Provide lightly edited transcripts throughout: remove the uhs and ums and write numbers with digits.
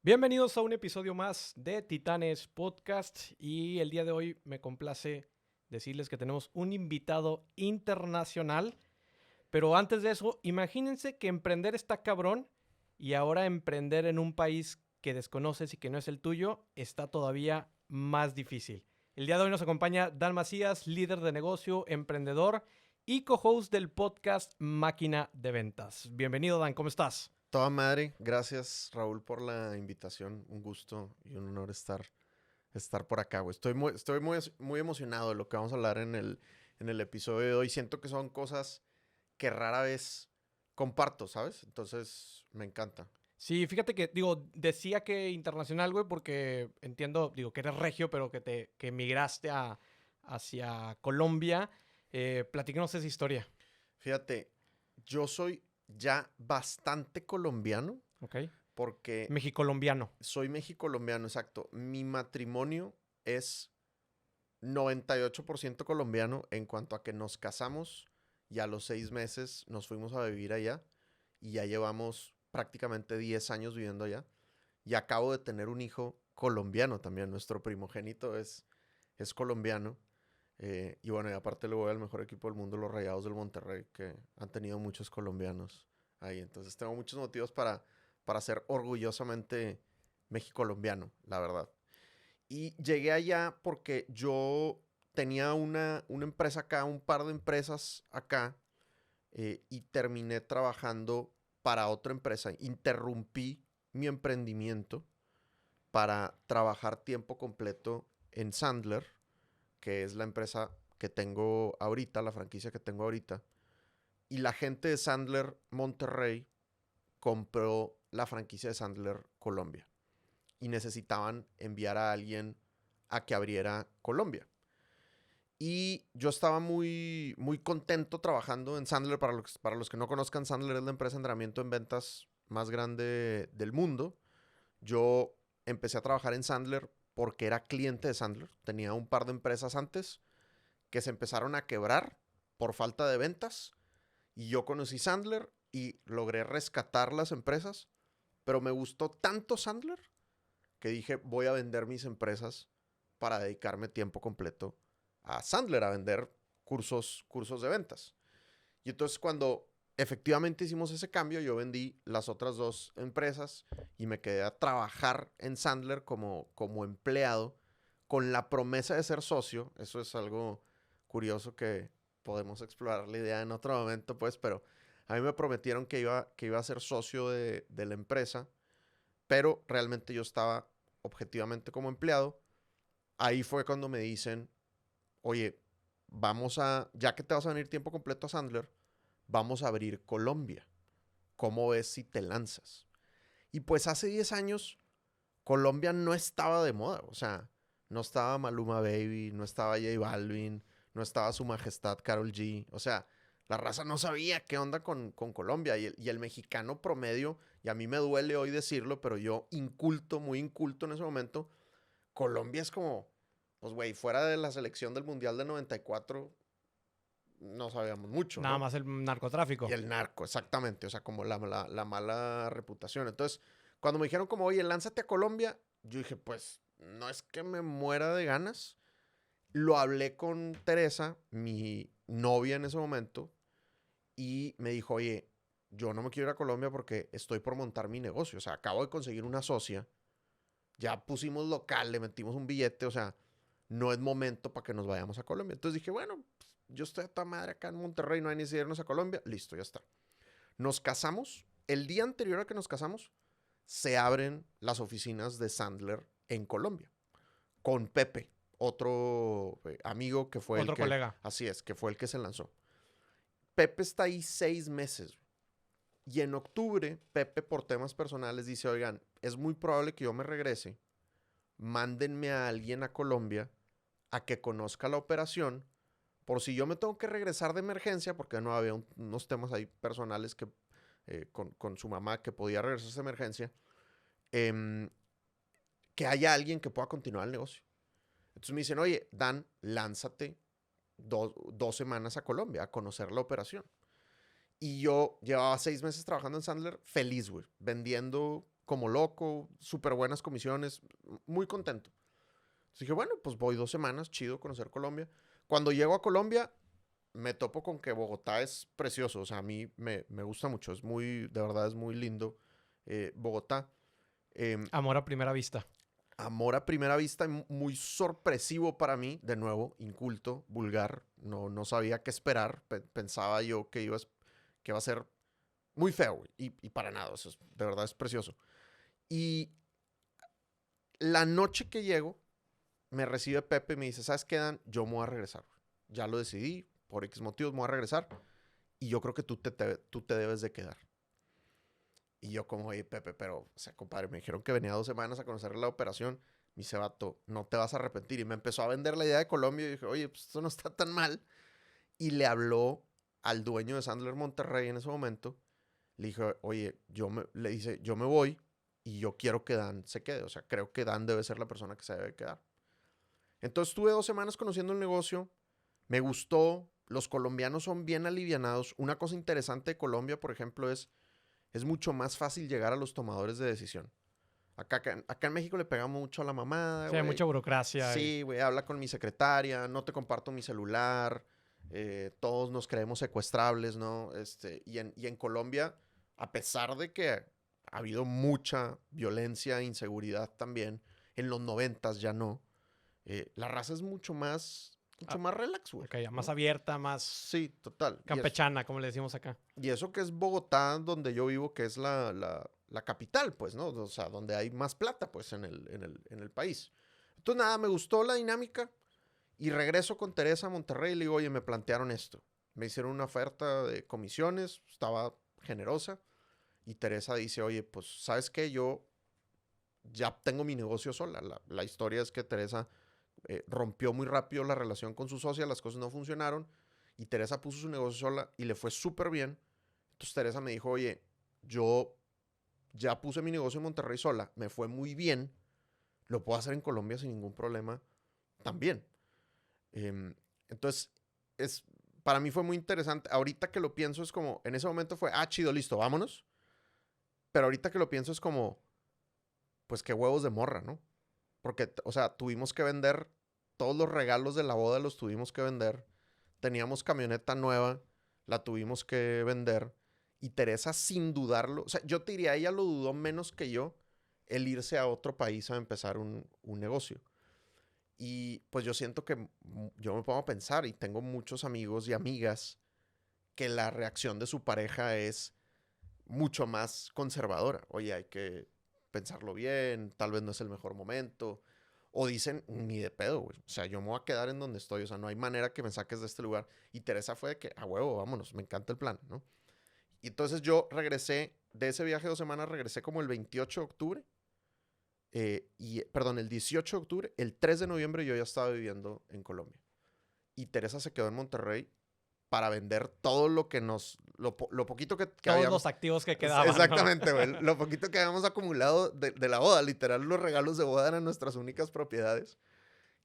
Bienvenidos a un episodio más de Titanes Podcast y el día de hoy me complace decirles que tenemos un invitado internacional, pero antes de eso, imagínense que emprender está cabrón y ahora emprender en un país que desconoces y que no es el tuyo está todavía más difícil. El día de hoy nos acompaña Dan Macías, líder de negocio, emprendedor y co-host del podcast Máquina de Ventas. Bienvenido, Dan, ¿cómo estás? Toda madre, gracias Raúl por la invitación, un gusto y un honor estar por acá, güey. Estoy muy emocionado de lo que vamos a hablar en el episodio de hoy. Siento que son cosas que rara vez comparto, ¿sabes? Entonces, me encanta. Sí, fíjate que, decía que internacional, güey, porque entiendo, que eres regio, pero que emigraste hacia Colombia. Platícanos esa historia, Fíjate, yo soy ya bastante colombiano ¿ok? porque Mexicolombiano. soy mexicolombiano, exacto. Mi matrimonio es 98% colombiano en cuanto a que nos casamos y a los 6 meses nos fuimos a vivir allá y ya llevamos prácticamente 10 años viviendo allá y acabo de tener un hijo colombiano también. Nuestro primogénito es colombiano. Y bueno, y aparte le voy al mejor equipo del mundo, los Rayados del Monterrey, que han tenido muchos colombianos ahí. Entonces tengo muchos motivos para ser orgullosamente mexicolombiano, la verdad. Y llegué allá porque yo tenía una empresa acá, un par de empresas acá, y terminé trabajando para otra empresa. Interrumpí mi emprendimiento para trabajar tiempo completo en Sandler, que es la empresa que tengo ahorita, la franquicia que tengo ahorita. Y la gente de Sandler Monterrey compró la franquicia de Sandler Colombia y necesitaban enviar a alguien a que abriera Colombia. Y yo estaba muy, muy contento trabajando en Sandler. Para los que no conozcan, Sandler es la empresa de entrenamiento en ventas más grande del mundo. Yo empecé a trabajar en Sandler porque era cliente de Sandler. Tenía un par de empresas antes que se empezaron a quebrar por falta de ventas. Y yo conocí Sandler y logré rescatar las empresas. Pero me gustó tanto Sandler que dije, voy a vender mis empresas para dedicarme tiempo completo a Sandler, a vender cursos de ventas. Y entonces cuando efectivamente hicimos ese cambio, yo vendí las otras dos empresas y me quedé a trabajar en Sandler como empleado con la promesa de ser socio. Eso es algo curioso que podemos explorar la idea en otro momento, pues, pero a mí me prometieron que iba a ser socio de la empresa, pero realmente yo estaba objetivamente como empleado. Ahí fue cuando me dicen, oye, ya que te vas a venir tiempo completo a Sandler, vamos a abrir Colombia. ¿Cómo ves si te lanzas? Y pues hace 10 años Colombia no estaba de moda. O sea, no estaba Maluma Baby, no estaba J Balvin, no estaba Su Majestad Karol G. O sea, la raza no sabía qué onda con Colombia. Y el mexicano promedio, y a mí me duele hoy decirlo, pero yo inculto, muy inculto en ese momento, Colombia es como, pues güey, fuera de la selección del Mundial de 94, no sabíamos mucho, Nada ¿no? más el Y narcotráfico. el narco, exactamente, o sea, como la mala reputación. Entonces, cuando me dijeron como, oye, lánzate a Colombia, yo dije, pues, no es que me muera de ganas. Lo hablé con Teresa, mi novia en ese momento, y me dijo, oye, yo no me quiero ir a Colombia porque estoy por montar mi negocio. O sea, acabo de conseguir una socia, ya pusimos local, le metimos un billete, o sea, no es momento para que nos vayamos a Colombia. Entonces dije, bueno, pues, yo estoy a toda madre acá en Monterrey, no hay necesidad de irnos a Colombia. Listo, ya está. Nos casamos. El día anterior a que nos casamos, se abren las oficinas de Sandler en Colombia. Con Pepe, otro amigo que fue el Otro que, colega. así es, que fue el que se lanzó. Pepe está ahí 6 meses. Y en octubre, Pepe, por temas personales, dice, oigan, es muy probable que yo me regrese. Mándenme a alguien a Colombia a que conozca la operación. Por si yo me tengo que regresar de emergencia, porque no había unos temas ahí personales con su mamá que podía regresar de emergencia, eh, que haya alguien que pueda continuar el negocio. Entonces me dicen, oye, Dan, lánzate 2 semanas a Colombia a conocer la operación. Y yo llevaba 6 meses trabajando en Sandler, feliz, güey, vendiendo como loco, súper buenas comisiones, muy contento. Entonces dije, bueno, pues voy 2 semanas, chido conocer Colombia. Cuando llego a Colombia, me topo con que Bogotá es precioso, o sea, a mí me gusta mucho, es muy, de verdad es muy lindo Bogotá. Em, Amor a primera vista. Amor a primera vista, muy sorpresivo para mí, de nuevo, inculto, vulgar, no sabía qué esperar, pensaba yo que iba a ser muy feo, güey, y para nada, eso de verdad es precioso. Y la noche que llego, me recibe Pepe y me dice, ¿sabes qué, Dan? Yo me voy a regresar. Ya lo decidí, por X motivos me voy a regresar y yo creo que tú te debes de quedar. Y yo como, oye, Pepe, pero, o sea, compadre, me dijeron que venía 2 semanas a conocer la operación. Me dice, vato, no te vas a arrepentir. Y me empezó a vender la idea de Colombia y dije, oye, pues esto no está tan mal. Y le habló al dueño de Sandler Monterrey en ese momento. Le dije, oye, le dice, yo me voy y yo quiero que Dan se quede. O sea, creo que Dan debe ser la persona que se debe quedar. Entonces estuve 2 semanas conociendo el negocio. Me gustó. Los colombianos son bien alivianados. Una cosa interesante de Colombia, por ejemplo, es mucho más fácil llegar a los tomadores de decisión. Acá en México le pegamos mucho a la mamada, Sí, hay güey. mucha burocracia. Sí, güey, habla con mi secretaria, no te comparto mi celular, todos nos creemos secuestrables, ¿no? Y en Colombia, a pesar de que ha habido mucha violencia e inseguridad también, en los 90 ya no, la raza es mucho Ah, más relax, güey, ok, ya más ¿no? abierta, más Sí, total. campechana, como le decimos acá. Y eso que es Bogotá, donde yo vivo, que es la capital, pues, ¿no? O sea, donde hay más plata, pues, en el país. Entonces, nada, me gustó la dinámica y regreso con Teresa a Monterrey y le digo, oye, me plantearon esto. Me hicieron una oferta de comisiones, estaba generosa. Y Teresa dice, oye, pues, ¿sabes qué? Yo ya tengo mi negocio sola. La historia es que Teresa rompió muy rápido la relación con su socia, las cosas no funcionaron. Y Teresa puso su negocio sola y le fue súper bien. Entonces Teresa me dijo, oye, yo ya puse mi negocio en Monterrey sola, me fue muy bien, lo puedo hacer en Colombia sin ningún problema también. Eh, entonces, es, para mí fue muy interesante. Ahorita que lo pienso es como, en ese momento fue, chido, listo, vámonos. Pero ahorita que lo pienso es como, pues qué huevos de morra, ¿no? Porque, o sea, tuvimos que vender todos los regalos de la boda, los tuvimos que vender. Teníamos camioneta nueva, la tuvimos que vender. Y Teresa, sin dudarlo, o sea, yo te diría, ella lo dudó menos que yo el irse a otro país a empezar un negocio. Y pues yo siento que yo me pongo a pensar y tengo muchos amigos y amigas que la reacción de su pareja es mucho más conservadora. Oye, hay que pensarlo bien, tal vez no es el mejor momento. O dicen, ni de pedo, güey. O sea, yo me voy a quedar en donde estoy. O sea, no hay manera que me saques de este lugar. Y Teresa fue de que, a huevo, vámonos, me encanta el plan, ¿no? Y entonces yo regresé, de ese viaje de 2 semanas, regresé como el 28 de octubre. Perdón, el 18 de octubre. El 3 de noviembre yo ya estaba viviendo en Colombia. Y Teresa se quedó en Monterrey para vender todo lo que lo poquito que Todos habíamos. los activos que quedaban, ¿no? Exactamente, güey. Lo poquito que habíamos acumulado de la boda. Literal, los regalos de boda eran nuestras únicas propiedades.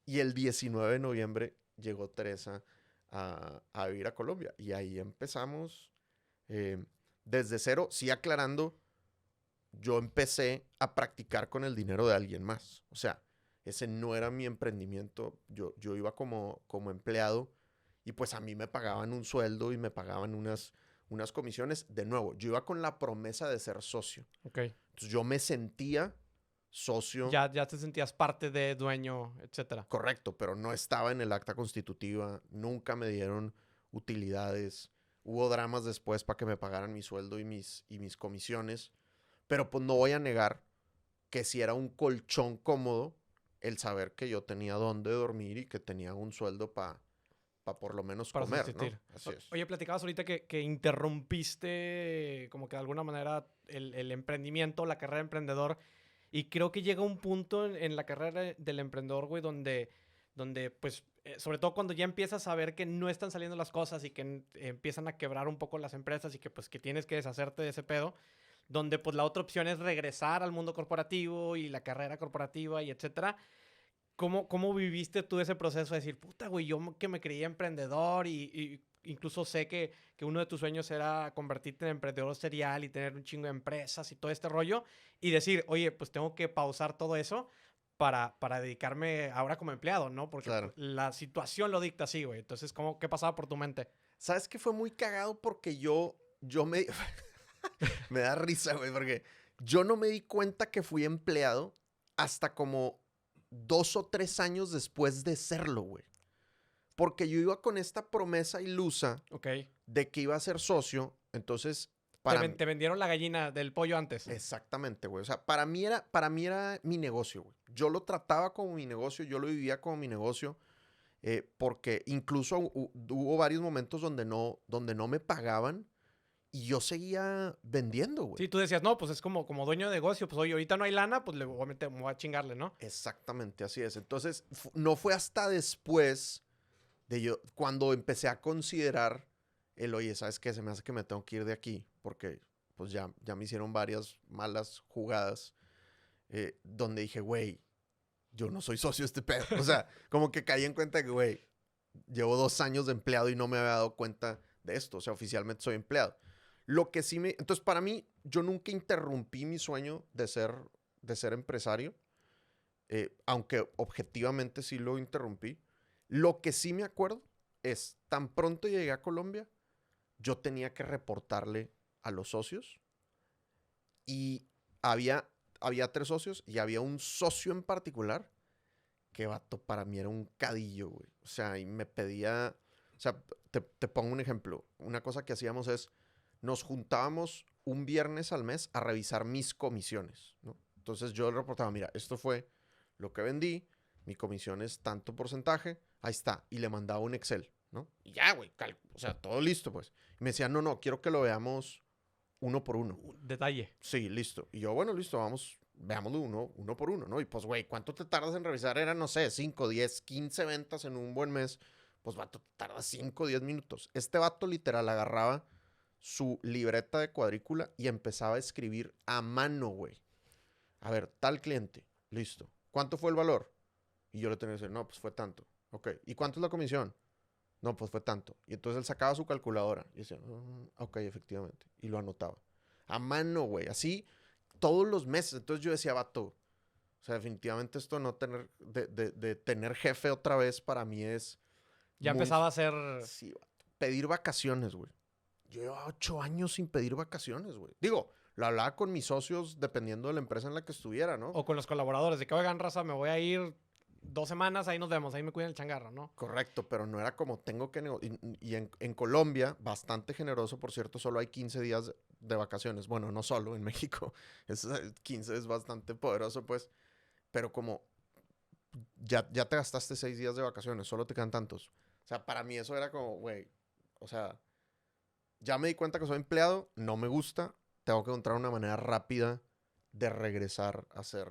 Y el 19 de noviembre llegó Teresa a vivir a Colombia. Y ahí empezamos eh, desde cero, sí aclarando, yo empecé a practicar con el dinero de alguien más. O sea, ese no era mi emprendimiento. Yo iba como empleado y pues a mí me pagaban un sueldo y me pagaban unas comisiones. De nuevo, yo iba con la promesa de ser socio. Ok. Entonces yo me sentía socio, Ya te sentías parte de dueño, etcétera. correcto, pero no estaba en el acta constitutiva. Nunca me dieron utilidades. Hubo dramas después para que me pagaran mi sueldo y mis comisiones. Pero pues no voy a negar que si era un colchón cómodo el saber que yo tenía dónde dormir y que tenía un sueldo para por lo menos Para comer, ¿no? subsistir. Así es. Oye, platicabas ahorita que interrumpiste como que de alguna manera el emprendimiento, la carrera de emprendedor. Y creo que llega un punto en la carrera del emprendedor, güey, donde pues, sobre todo cuando ya empiezas a ver que no están saliendo las cosas y que empiezan a quebrar un poco las empresas y que pues que tienes que deshacerte de ese pedo, donde pues la otra opción es regresar al mundo corporativo y la carrera corporativa y etcétera. ¿Cómo viviste tú ese proceso de decir, puta, güey, yo que me creía emprendedor y incluso sé que uno de tus sueños era convertirte en emprendedor serial y tener un chingo de empresas y todo este rollo. Y decir, oye, pues tengo que pausar todo eso para dedicarme ahora como empleado, ¿no? Porque pues, Claro. la situación lo dicta así, güey. Entonces, ¿qué pasaba por tu mente? ¿Sabes qué fue muy cagado? Porque yo me... me da risa, güey, porque yo no me di cuenta que fui empleado hasta como 2 o 3 años después de serlo, güey. Porque yo iba con esta promesa ilusa Ok. de que iba a ser socio, entonces para mí... Te vendieron la gallina del pollo antes. Exactamente, güey. O sea, para mí era mi negocio, güey. Yo lo trataba como mi negocio, yo lo vivía como mi negocio, porque incluso hubo varios momentos donde no me pagaban y yo seguía vendiendo, güey. Sí, tú decías, no, pues es como dueño de negocio. Pues oye, ahorita no hay lana, pues le voy a meter, me voy a chingarle, ¿no? Exactamente, así es. Entonces, no fue hasta después de yo, cuando empecé a considerar oye, ¿sabes qué? Se me hace que me tengo que ir de aquí, porque pues ya me hicieron varias malas jugadas, donde dije, güey, yo no soy socio de este pedo. O sea, como que caí en cuenta de que, güey, llevo 2 años de empleado y no me había dado cuenta de esto. O sea, oficialmente soy empleado. Lo que sí me... Entonces, para mí, yo nunca interrumpí mi sueño de ser empresario, aunque objetivamente sí lo interrumpí. Lo que sí me acuerdo es, tan pronto llegué a Colombia, yo tenía que reportarle a los socios y había 3 socios y había un socio en particular que, vato, para mí era un cadillo, güey. O sea, y me pedía... O sea, te pongo un ejemplo. Una cosa que hacíamos es, nos juntábamos un viernes al mes a revisar mis comisiones, ¿no? Entonces yo le reportaba, mira, esto fue lo que vendí, mi comisión es tanto porcentaje, ahí está. Y le mandaba un Excel, ¿no? Y ya, güey, o sea, todo listo, pues. Y me decía, no, quiero que lo veamos uno por uno. Detalle. Sí, listo. Y yo, bueno, listo, veámoslo uno por uno, ¿no? Y pues, güey, ¿cuánto te tardas en revisar? Eran, no sé, 5, 10, 15 ventas en un buen mes. Pues, vato, te tardas 5, 10 minutos. Este vato literal agarraba su libreta de cuadrícula y empezaba a escribir a mano, güey. A ver, tal cliente, listo. ¿Cuánto fue el valor? Y yo le tenía que decir, no, pues fue tanto. Ok. ¿Y cuánto es la comisión? No, pues fue tanto. Y entonces él sacaba su calculadora y decía, ok, efectivamente. Y lo anotaba. A mano, güey. Así todos los meses. Entonces yo decía, vato, o sea, definitivamente esto no tener, de tener jefe otra vez para mí es Ya muy... empezaba a ser... Sí, vato. Pedir vacaciones, güey. Yo llevaba 8 años sin pedir vacaciones, güey. Digo, lo hablaba con mis socios dependiendo de la empresa en la que estuviera, ¿no? O con los colaboradores, de que, oigan, raza, me voy a ir 2 semanas, ahí nos vemos, ahí me cuidan el changarro, ¿no? Correcto, pero no era como tengo que... Y en Colombia, bastante generoso, por cierto, solo hay 15 días de vacaciones. Bueno, no solo, en México 15 es bastante poderoso, pues. Pero como ya te gastaste 6 días de vacaciones, solo te quedan tantos. O sea, para mí eso era como, güey, o sea, ya me di cuenta que soy empleado, no me gusta, tengo que encontrar una manera rápida de regresar a ser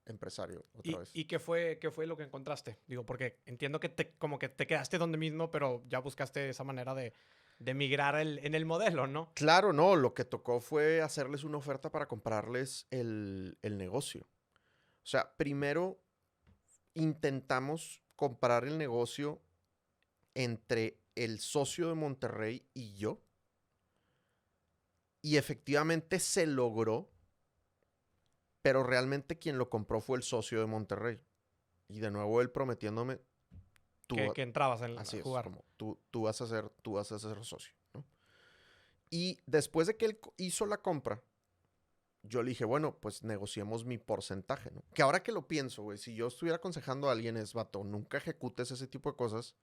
empresario otra vez. ¿Y qué fue lo que encontraste? Digo, porque entiendo que como que te quedaste donde mismo, pero ya buscaste esa manera de migrar en el modelo, ¿no? Claro, no, lo que tocó fue hacerles una oferta para comprarles el negocio. O sea, primero intentamos comprar el negocio entre el socio de Monterrey y yo. Y efectivamente se logró, pero realmente quien lo compró fue el socio de Monterrey. Y de nuevo él prometiéndome, Que entrabas así a es, jugar. como tú vas a ser socio, ¿no? Y después de que él hizo la compra, yo le dije, bueno, pues negociemos mi porcentaje, ¿no? Que ahora que lo pienso, güey, si yo estuviera aconsejando a alguien es, vato, nunca ejecutes ese tipo de cosas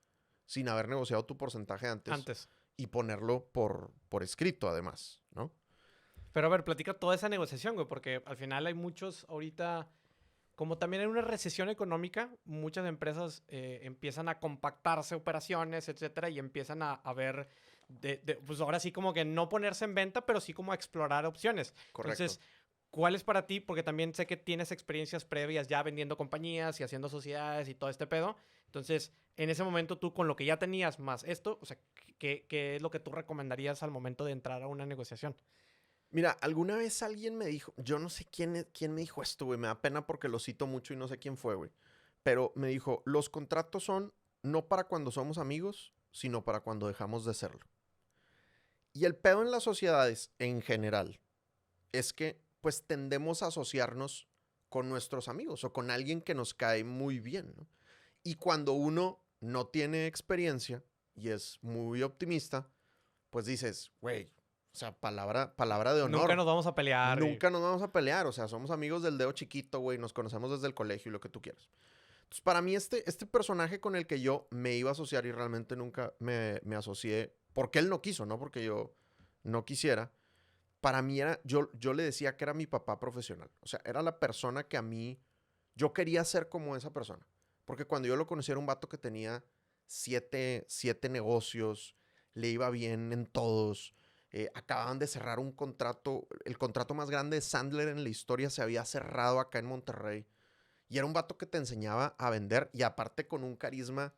sin haber negociado tu porcentaje antes. Y ponerlo por escrito, además, ¿no? Pero a ver, platica toda esa negociación, güey, porque al final hay muchos ahorita, como también hay una recesión económica, muchas empresas empiezan a compactarse operaciones, etcétera, y empiezan a ver, pues ahora sí como que no ponerse en venta, pero sí como a explorar opciones. Correcto. Entonces, ¿cuál es para ti? Porque también sé que tienes experiencias previas ya vendiendo compañías y haciendo sociedades y todo este pedo. Entonces, en ese momento tú con lo que ya tenías más esto, o sea, ¿qué es lo que tú recomendarías al momento de entrar a una negociación? Mira, alguna vez alguien me dijo, yo no sé quién me dijo esto, güey, me da pena porque lo cito mucho y no sé quién fue, güey. Pero me dijo, los contratos son no para cuando somos amigos, sino para cuando dejamos de serlo. Y el pedo en las sociedades en general es que pues tendemos a asociarnos con nuestros amigos o con alguien que nos cae muy bien, ¿no? Y cuando uno no tiene experiencia y es muy optimista, pues dices, güey, o sea, palabra de honor. Nunca nos vamos a pelear. Nunca nos vamos a pelear, o sea, somos amigos del dedo chiquito, güey, nos conocemos desde el colegio y lo que tú quieras. Entonces, para mí este personaje con el que yo me iba a asociar y realmente nunca me asocié, porque él no quiso, no porque yo no quisiera, para mí era, yo le decía que era mi papá profesional. O sea, era la persona que a mí, yo quería ser como esa persona. Porque cuando yo lo conocí era un vato que tenía siete negocios, le iba bien en todos. Acababan de cerrar un contrato, el contrato más grande de Sandler en la historia se había cerrado acá en Monterrey. Y era un vato que te enseñaba a vender y aparte con un carisma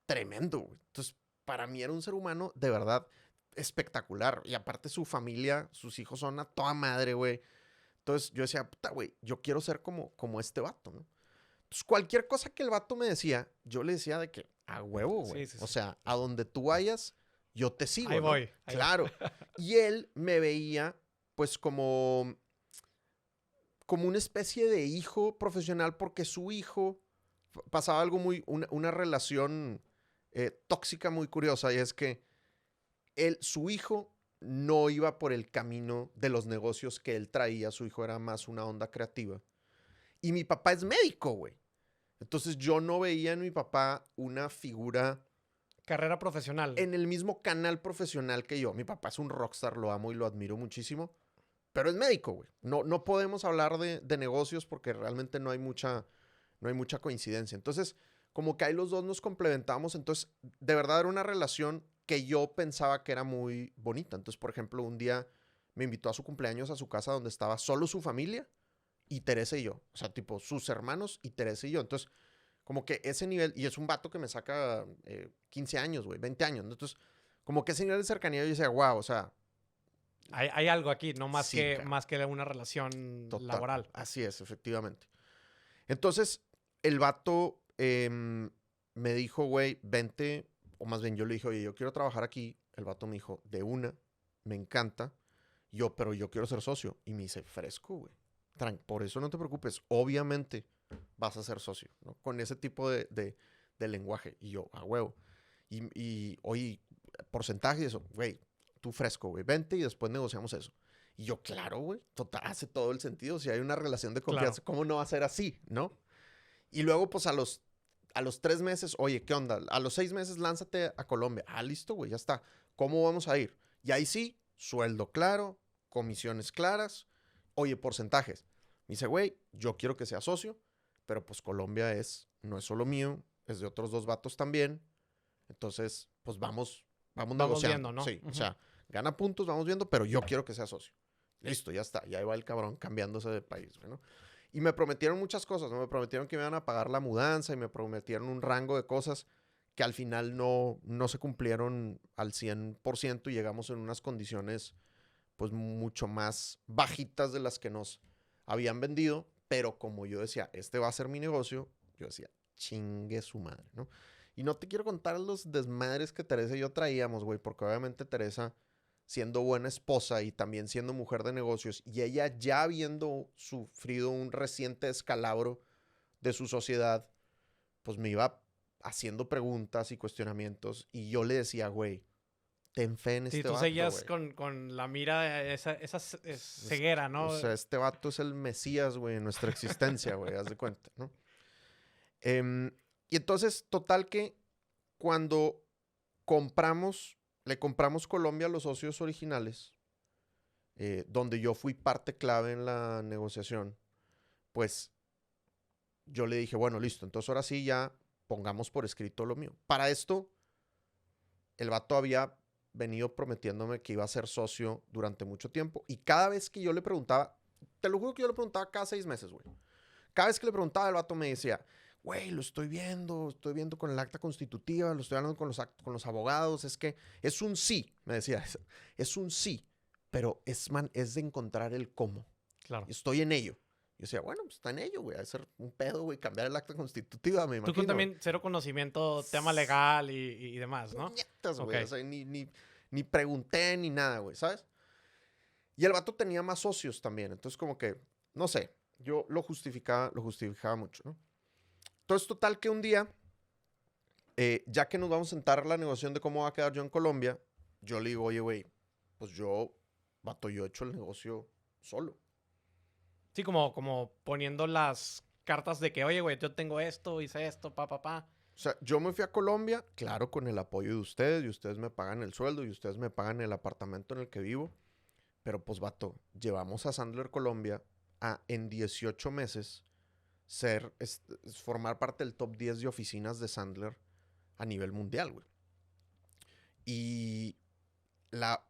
tremendo, güey. Entonces, para mí era un ser humano de verdad espectacular. Y aparte su familia, sus hijos son a toda madre, güey. Entonces yo decía, puta, güey, yo quiero ser como este vato, ¿no? Entonces cualquier cosa que el vato me decía, yo le decía de que, a huevo, güey. Sí. O sea, a donde tú vayas, yo te sigo, Ahí ¿no? voy. Claro. Y él me veía, pues, como una especie de hijo profesional porque su hijo pasaba algo una relación tóxica muy curiosa y es que su hijo no iba por el camino de los negocios que él traía, su hijo era más una onda creativa. Y mi papá es médico, güey. Entonces yo no veía en mi papá una figura Carrera profesional. en el mismo canal profesional que yo. Mi papá es un rockstar, lo amo y lo admiro muchísimo. Pero es médico, güey. No podemos hablar de negocios porque realmente no hay mucha coincidencia. Entonces, como que ahí los dos nos complementamos. Entonces, de verdad era una relación que yo pensaba que era muy bonita. Entonces, por ejemplo, un día me invitó a su cumpleaños a su casa donde estaba solo su familia y Teresa y yo. O sea, tipo, sus hermanos y Teresa y yo. Entonces, como que ese nivel, y es un vato que me saca 15 años, güey, 20 años. Entonces, como que ese nivel de cercanía yo decía, wow, o sea, Hay algo aquí, no más, sí, que, cabrón. más que una relación Total. laboral. Así es, efectivamente. Entonces, el vato me dijo, güey, vente, o más bien yo le dije, oye, yo quiero trabajar aquí. El vato me dijo, de una, me encanta. Pero yo quiero ser socio. Y me dice, fresco, güey. Por eso no te preocupes. Obviamente vas a ser socio, ¿no? Con ese tipo de lenguaje. Y yo, a huevo. Oye, porcentaje y eso, güey, tú fresco, güey. Vente y después negociamos eso. Y yo, claro, güey, total, hace todo el sentido. Si hay una relación de confianza, Claro. ¿cómo no va a ser así, no? Y luego, pues a los 3 meses, oye, ¿qué onda? A los 6 meses, lánzate a Colombia. Ah, listo, güey, ya está. ¿Cómo vamos a ir? Y ahí sí, sueldo claro, comisiones claras, oye, porcentajes. Me dice, güey, yo quiero que sea socio, pero pues Colombia no es solo mío, es de otros dos vatos también. Entonces, pues vamos Vamos negociando. viendo, ¿no? Sí, o sea, gana puntos, vamos viendo, pero yo quiero que sea socio. Listo, ya está. Ya va el cabrón cambiándose de país, ¿no? Y me prometieron muchas cosas, ¿no? Me prometieron que me iban a pagar la mudanza y me prometieron un rango de cosas que al final no se cumplieron al 100% y llegamos en unas condiciones pues mucho más bajitas de las que nos habían vendido, pero como yo decía, este va a ser mi negocio, yo decía, chingue su madre, ¿no? Y no te quiero contar los desmadres que Teresa y yo traíamos, güey, porque obviamente Teresa, siendo buena esposa y también siendo mujer de negocios, y ella ya habiendo sufrido un reciente descalabro de su sociedad, pues me iba haciendo preguntas y cuestionamientos, y yo le decía, güey, ten fe en Sí, este tú vato, seguías güey. con la mira, esa ceguera, ¿no? O sea, este vato es el Mesías, güey, en nuestra existencia, güey, haz de cuenta, ¿no? Y entonces, total que cuando le compramos Colombia a los socios originales, donde yo fui parte clave en la negociación, pues yo le dije, bueno, listo, entonces ahora sí ya pongamos por escrito lo mío. Para esto, el vato había venido prometiéndome que iba a ser socio durante mucho tiempo y cada vez que yo le preguntaba, te lo juro que yo le preguntaba cada 6 meses, güey. Cada vez que le preguntaba, el vato me decía, güey, lo estoy viendo con el acta constitutiva, lo estoy hablando con los abogados, es que es un sí, me decía, es un sí, pero es de encontrar el cómo. Claro. Estoy en ello. Yo decía, bueno, pues está en ello, güey. Va a ser un pedo, güey, cambiar el acta constitutiva, me Tú imagino. con también cero conocimiento, tema legal y demás, ¿no? Puñetas, güey. Ok. O sea, ni pregunté ni nada, güey, ¿sabes? Y el vato tenía más socios también. Entonces, como que, no sé, yo lo justificaba mucho, ¿no? Entonces, total que un día, ya que nos vamos a sentar a la negociación de cómo va a quedar yo en Colombia, yo le digo, oye, güey, pues vato, yo he hecho el negocio solo. Sí, como poniendo las cartas de que, oye, güey, yo tengo esto, hice esto, pa. O sea, yo me fui a Colombia, claro, con el apoyo de ustedes, y ustedes me pagan el sueldo, y ustedes me pagan el apartamento en el que vivo. Pero pues, vato, llevamos a Sandler Colombia a en 18 meses formar parte del top 10 de oficinas de Sandler a nivel mundial, güey. Y la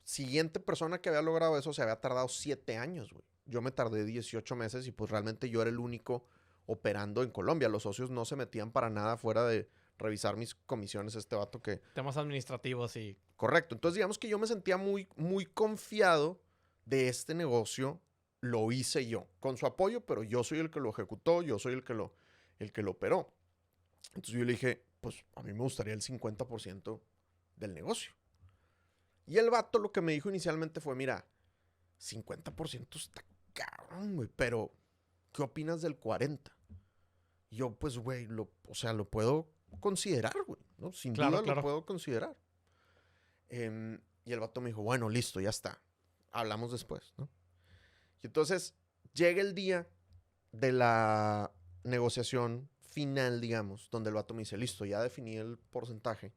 siguiente persona que había logrado eso se había tardado 7 años, güey. Yo me tardé 18 meses y pues realmente yo era el único operando en Colombia. Los socios no se metían para nada fuera de revisar mis comisiones, este vato que... Temas administrativos y... Correcto. Entonces, digamos que yo me sentía muy, muy confiado de este negocio. Lo hice yo, con su apoyo, pero yo soy el que lo ejecutó, yo soy el que lo operó. Entonces yo le dije, pues a mí me gustaría el 50% del negocio. Y el vato lo que me dijo inicialmente fue, mira, 50% está cabrón, güey, pero ¿qué opinas del 40%? Y yo, pues, güey, o sea, lo puedo considerar, güey, ¿no? Sin Claro, duda claro. lo puedo considerar. Y el vato me dijo, bueno, listo, ya está. Hablamos después, ¿no? Y entonces llega el día de la negociación final, digamos, donde el vato me dice, listo, ya definí el porcentaje.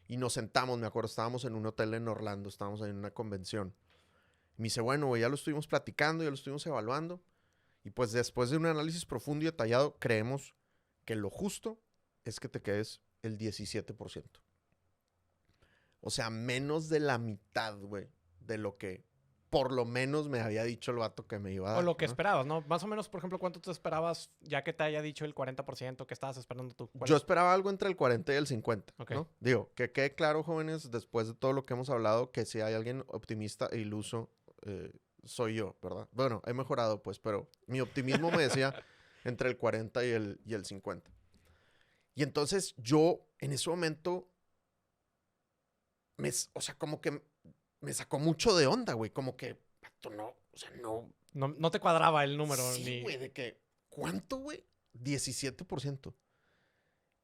Y nos sentamos, me acuerdo, estábamos en un hotel en Orlando, estábamos en una convención. Y me dice, bueno, güey, ya lo estuvimos platicando, ya lo estuvimos evaluando. Y pues después de un análisis profundo y detallado, creemos que lo justo es que te quedes el 17%. O sea, menos de la mitad, güey, de lo que por lo menos me había dicho el vato que me iba a O dar, lo que ¿no? esperabas, ¿no? Más o menos, por ejemplo, ¿cuánto te esperabas ya que te haya dicho el 40% que estabas esperando tú? Yo esperaba algo entre el 40 y el 50, Ok. ¿no? Digo, que quede claro, jóvenes, después de todo lo que hemos hablado, que si hay alguien optimista e iluso, soy yo, ¿verdad? Bueno, he mejorado, pues, pero mi optimismo me decía entre el 40 y el 50. Y entonces yo, en ese momento, o sea, como que me sacó mucho de onda, güey. Como que, pato, no, o sea, no. No te cuadraba el número Sí, ni... güey, de que, ¿cuánto, güey? 17%.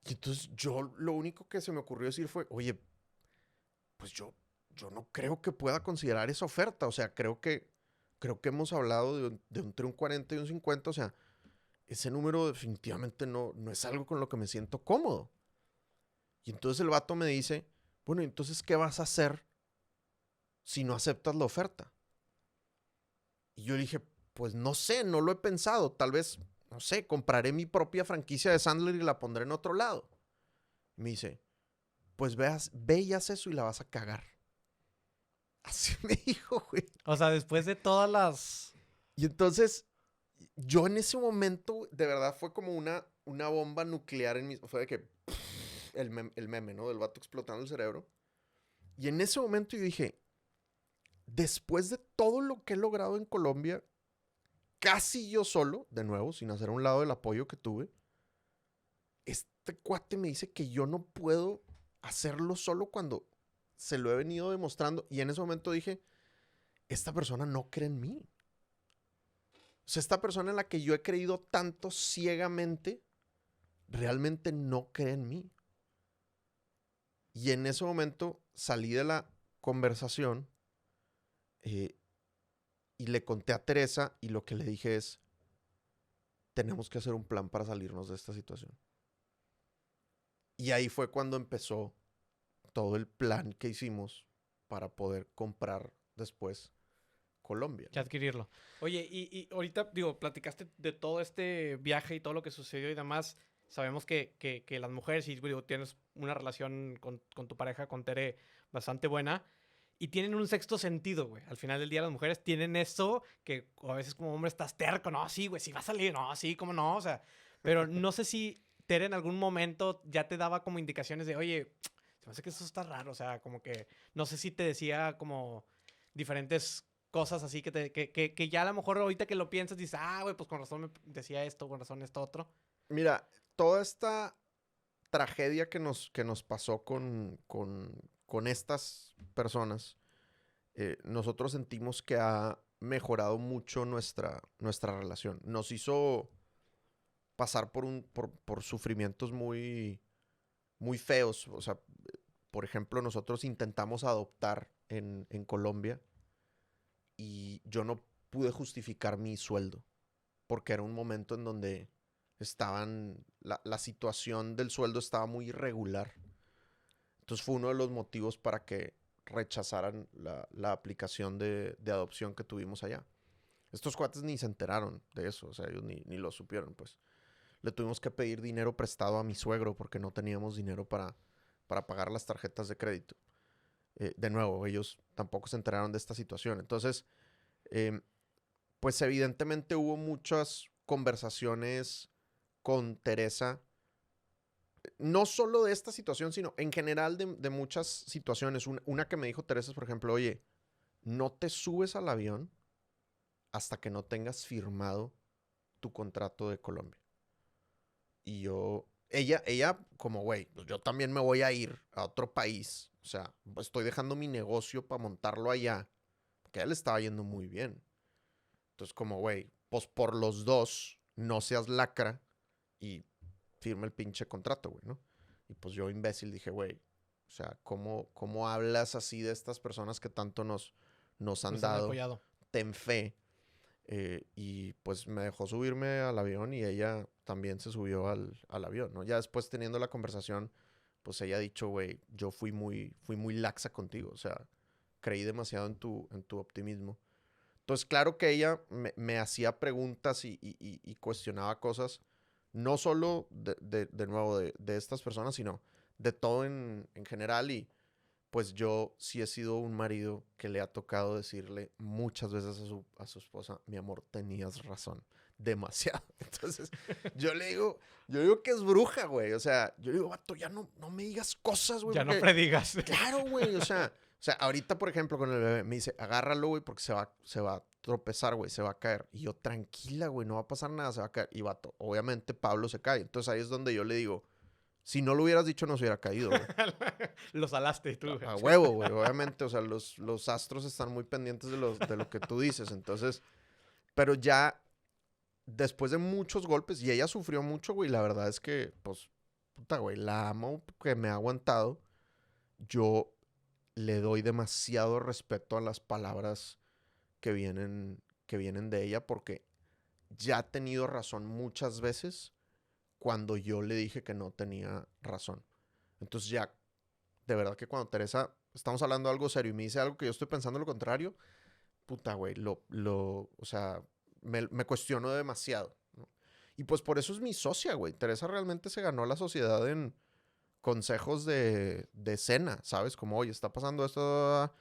Y entonces yo lo único que se me ocurrió decir fue, oye, pues yo no creo que pueda considerar esa oferta. O sea, creo que hemos hablado entre un 40 y un 50. O sea, ese número definitivamente no es algo con lo que me siento cómodo. Y entonces el vato me dice, bueno, entonces, ¿qué vas a hacer si no aceptas la oferta? Y yo dije, pues no sé, no lo he pensado. Tal vez, no sé, compraré mi propia franquicia de Sandler y la pondré en otro lado. Y me dice, pues ve y haz eso y la vas a cagar. Así me dijo, güey. O sea, después de todas las... Y entonces, yo en ese momento, de verdad, fue como una bomba nuclear en mi... Fue de que... el meme, ¿no? Del vato explotando el cerebro. Y en ese momento yo dije, después de todo lo que he logrado en Colombia, casi yo solo, de nuevo, sin hacer a un lado el apoyo que tuve, este cuate me dice que yo no puedo hacerlo solo cuando se lo he venido demostrando. Y en ese momento dije, esta persona no cree en mí. O sea, esta persona en la que yo he creído tanto ciegamente, realmente no cree en mí. Y en ese momento salí de la conversación y le conté a Teresa y lo que le dije es, tenemos que hacer un plan para salirnos de esta situación. Y ahí fue cuando empezó todo el plan que hicimos para poder comprar después Colombia, Que ¿no? adquirirlo. Oye, y ahorita, digo, platicaste de todo este viaje y todo lo que sucedió y demás. Sabemos que las mujeres, y digo, tienes una relación con tu pareja, con Tere, bastante buena. Y tienen un sexto sentido, güey. Al final del día las mujeres tienen eso que a veces como hombre estás terco. No, sí, güey, sí va a salir. No, sí, cómo no. O sea, pero no sé si Tere en algún momento ya te daba como indicaciones de, oye, se me hace que eso está raro. O sea, como que no sé si te decía como diferentes cosas así que ya a lo mejor ahorita que lo piensas dices, güey, pues con razón me decía esto, con razón esto otro. Mira, toda esta tragedia que nos pasó con estas personas, nosotros sentimos que ha mejorado mucho nuestra relación. Nos hizo pasar por sufrimientos muy feos. O sea, por ejemplo, nosotros intentamos adoptar en Colombia y yo no pude justificar mi sueldo porque era un momento en donde la situación del sueldo estaba muy irregular. Entonces fue uno de los motivos para que rechazaran la aplicación de adopción que tuvimos allá. Estos cuates ni se enteraron de eso, o sea, ellos ni lo supieron, pues. Le tuvimos que pedir dinero prestado a mi suegro porque no teníamos dinero para pagar las tarjetas de crédito. De nuevo, ellos tampoco se enteraron de esta situación. Entonces, pues evidentemente hubo muchas conversaciones con Teresa, no solo de esta situación, sino en general de muchas situaciones. Una que me dijo Teresa es, por ejemplo, oye, no te subes al avión hasta que no tengas firmado tu contrato de Colombia. Y ella como, güey, pues yo también me voy a ir a otro país. O sea, estoy dejando mi negocio para montarlo allá, que a él le estaba yendo muy bien. Entonces, como, güey, pues por los dos, no seas lacra y firma el pinche contrato, güey, ¿no? Y pues yo, imbécil, dije, güey, o sea, ¿cómo hablas así de estas personas que tanto nos han Nos han dado? apoyado. Ten fe. Y pues me dejó subirme al avión y ella también se subió al avión, ¿no? Ya después teniendo la conversación, pues ella ha dicho, güey, yo fui muy laxa contigo, o sea, creí demasiado en tu optimismo. Entonces, claro que ella me hacía preguntas y cuestionaba cosas, no solo de nuevo de estas personas, sino de todo en general. Y pues yo sí he sido un marido que le ha tocado decirle muchas veces a su esposa, mi amor, tenías razón, demasiado. Entonces, yo digo que es bruja, güey. O sea, yo digo, vato, ya no me digas cosas, güey. Ya no Porque, predigas. claro, güey, o sea, ahorita, por ejemplo, con el bebé, me dice, agárralo, güey, porque se va a tropezar, güey, se va a caer. Y yo, tranquila, güey, no va a pasar nada, se va a caer. Y vato, obviamente Pablo se cae. Entonces ahí es donde yo le digo, si no lo hubieras dicho, no se hubiera caído, güey. Lo salaste tú. A huevo, güey, obviamente, o sea, los astros están muy pendientes de lo que tú dices. Entonces, pero ya después de muchos golpes, y ella sufrió mucho, güey, la verdad es que, pues, puta, güey, la amo, que me ha aguantado. Yo le doy demasiado respeto a las palabras que vienen de ella porque ya ha tenido razón muchas veces cuando yo le dije que no tenía razón. Entonces ya, de verdad que cuando Teresa, estamos hablando de algo serio y me dice algo que yo estoy pensando lo contrario, puta, güey, o sea, me cuestiono demasiado, ¿no? Y pues por eso es mi socia, güey. Teresa realmente se ganó la sociedad en consejos de cena, ¿sabes? Como, oye, está pasando esto,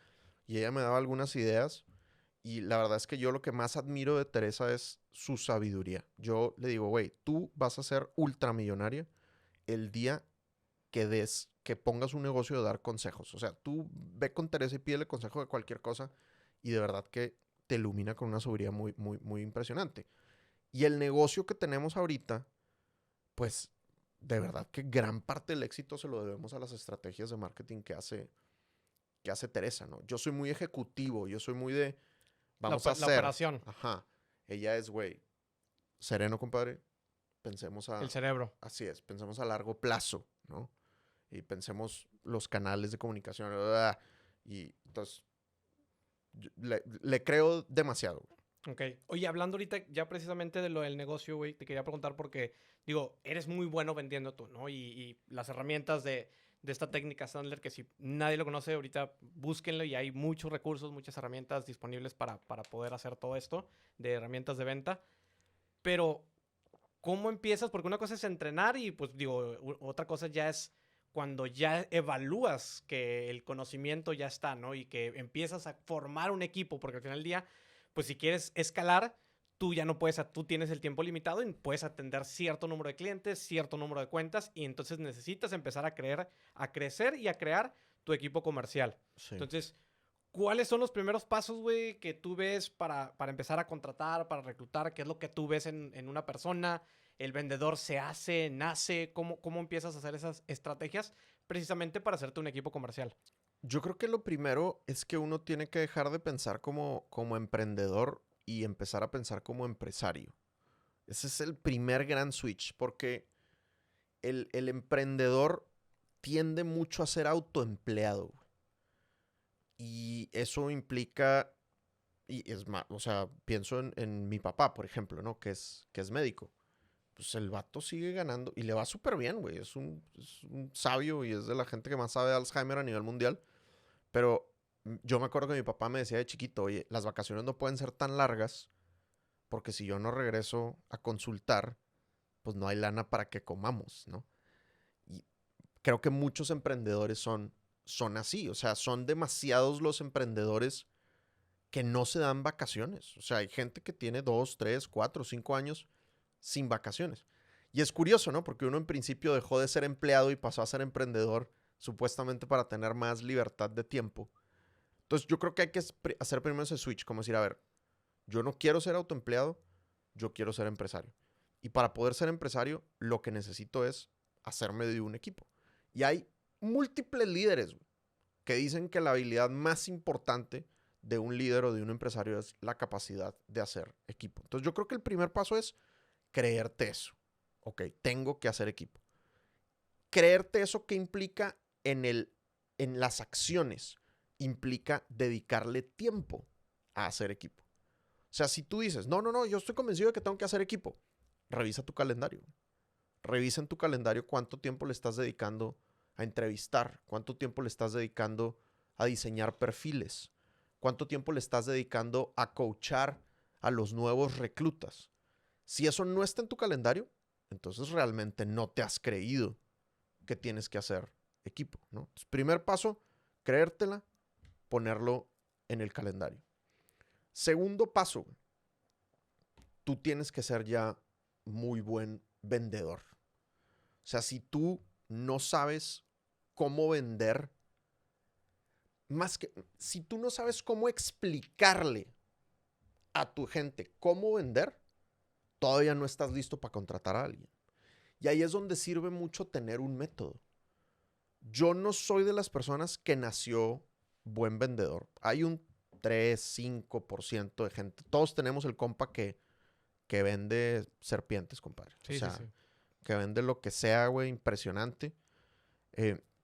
y ella me daba algunas ideas. Y la verdad es que yo lo que más admiro de Teresa es su sabiduría. Yo le digo, güey, tú vas a ser ultramillonaria el día que pongas un negocio de dar consejos. O sea, tú ve con Teresa y pídele consejo de cualquier cosa y de verdad que te ilumina con una sabiduría muy impresionante. Y el negocio que tenemos ahorita, pues de verdad que gran parte del éxito se lo debemos a las estrategias de marketing que hace Teresa, ¿no? Yo soy muy ejecutivo, yo soy muy de vamos a La hacer. operación. Ajá. Ella es, güey, sereno, compadre. Pensemos El cerebro. así es, pensemos a largo plazo, ¿no? Y pensemos los canales de comunicación, ¿verdad? Y entonces, le creo demasiado. Ok. Oye, hablando ahorita ya precisamente de lo del negocio, güey, te quería preguntar porque, digo, eres muy bueno vendiendo tú, ¿no? Y las herramientas de esta técnica Sandler, que si nadie lo conoce, ahorita búsquenlo y hay muchos recursos, muchas herramientas disponibles para poder hacer todo esto de herramientas de venta. Pero, ¿cómo empiezas? Porque una cosa es entrenar y, pues, digo, otra cosa ya es cuando ya evalúas que el conocimiento ya está, ¿no? Y que empiezas a formar un equipo, porque al final del día, pues si quieres escalar, tú ya no puedes, tú tienes el tiempo limitado y puedes atender cierto número de clientes, cierto número de cuentas y entonces necesitas empezar a crecer y a crear tu equipo comercial. Sí. Entonces, ¿Cuáles son los primeros pasos, güey, que tú ves para empezar a contratar, para reclutar? ¿Qué es lo que tú ves en una persona? ¿El vendedor se hace, nace? ¿Cómo empiezas a hacer esas estrategias precisamente para hacerte un equipo comercial? Yo creo que lo primero es que uno tiene que dejar de pensar como emprendedor y empezar a pensar como empresario. Ese es el primer gran switch, porque el emprendedor tiende mucho a ser autoempleado. Y eso implica, y es más, o sea, pienso en mi papá, por ejemplo, ¿no? Que es médico. Pues el vato sigue ganando y le va súper bien, güey. Es un sabio y es de la gente que más sabe de Alzheimer a nivel mundial. Pero yo me acuerdo que mi papá me decía de chiquito, oye, las vacaciones no pueden ser tan largas porque si yo no regreso a consultar, pues no hay lana para que comamos, ¿no? Y creo que muchos emprendedores son así, o sea, son demasiados los emprendedores que no se dan vacaciones. O sea, hay gente que tiene 2, 3, 4, 5 años sin vacaciones. Y es curioso, ¿no? Porque uno en principio dejó de ser empleado y pasó a ser emprendedor supuestamente para tener más libertad de tiempo. Entonces yo creo que hay que hacer primero ese switch, como decir, a ver, yo no quiero ser autoempleado, yo quiero ser empresario. Y para poder ser empresario, lo que necesito es hacerme de un equipo. Y hay múltiples líderes que dicen que la habilidad más importante de un líder o de un empresario es la capacidad de hacer equipo. Entonces yo creo que el primer paso es creerte eso. Ok, tengo que hacer equipo. Creerte eso que implica en las acciones, implica dedicarle tiempo a hacer equipo. O sea, si tú dices, no, no, no, yo estoy convencido de que tengo que hacer equipo, revisa tu calendario. Revisa en tu calendario cuánto tiempo le estás dedicando a entrevistar, cuánto tiempo le estás dedicando a diseñar perfiles, cuánto tiempo le estás dedicando a coachar a los nuevos reclutas. Si eso no está en tu calendario, entonces realmente no te has creído que tienes que hacer equipo, ¿no? Entonces, primer paso, creértela, ponerlo en el calendario. Segundo paso, tú tienes que ser ya muy buen vendedor. O sea, si tú no sabes cómo vender, más que, si tú no sabes cómo explicarle a tu gente cómo vender, todavía no estás listo para contratar a alguien. Y ahí es donde sirve mucho tener un método. Yo no soy de las personas que nació buen vendedor. Hay un 3, 5% de gente. Todos tenemos el compa que vende serpientes, compadre. O Sí, sí, sea, sí. que vende lo que sea, güey, impresionante.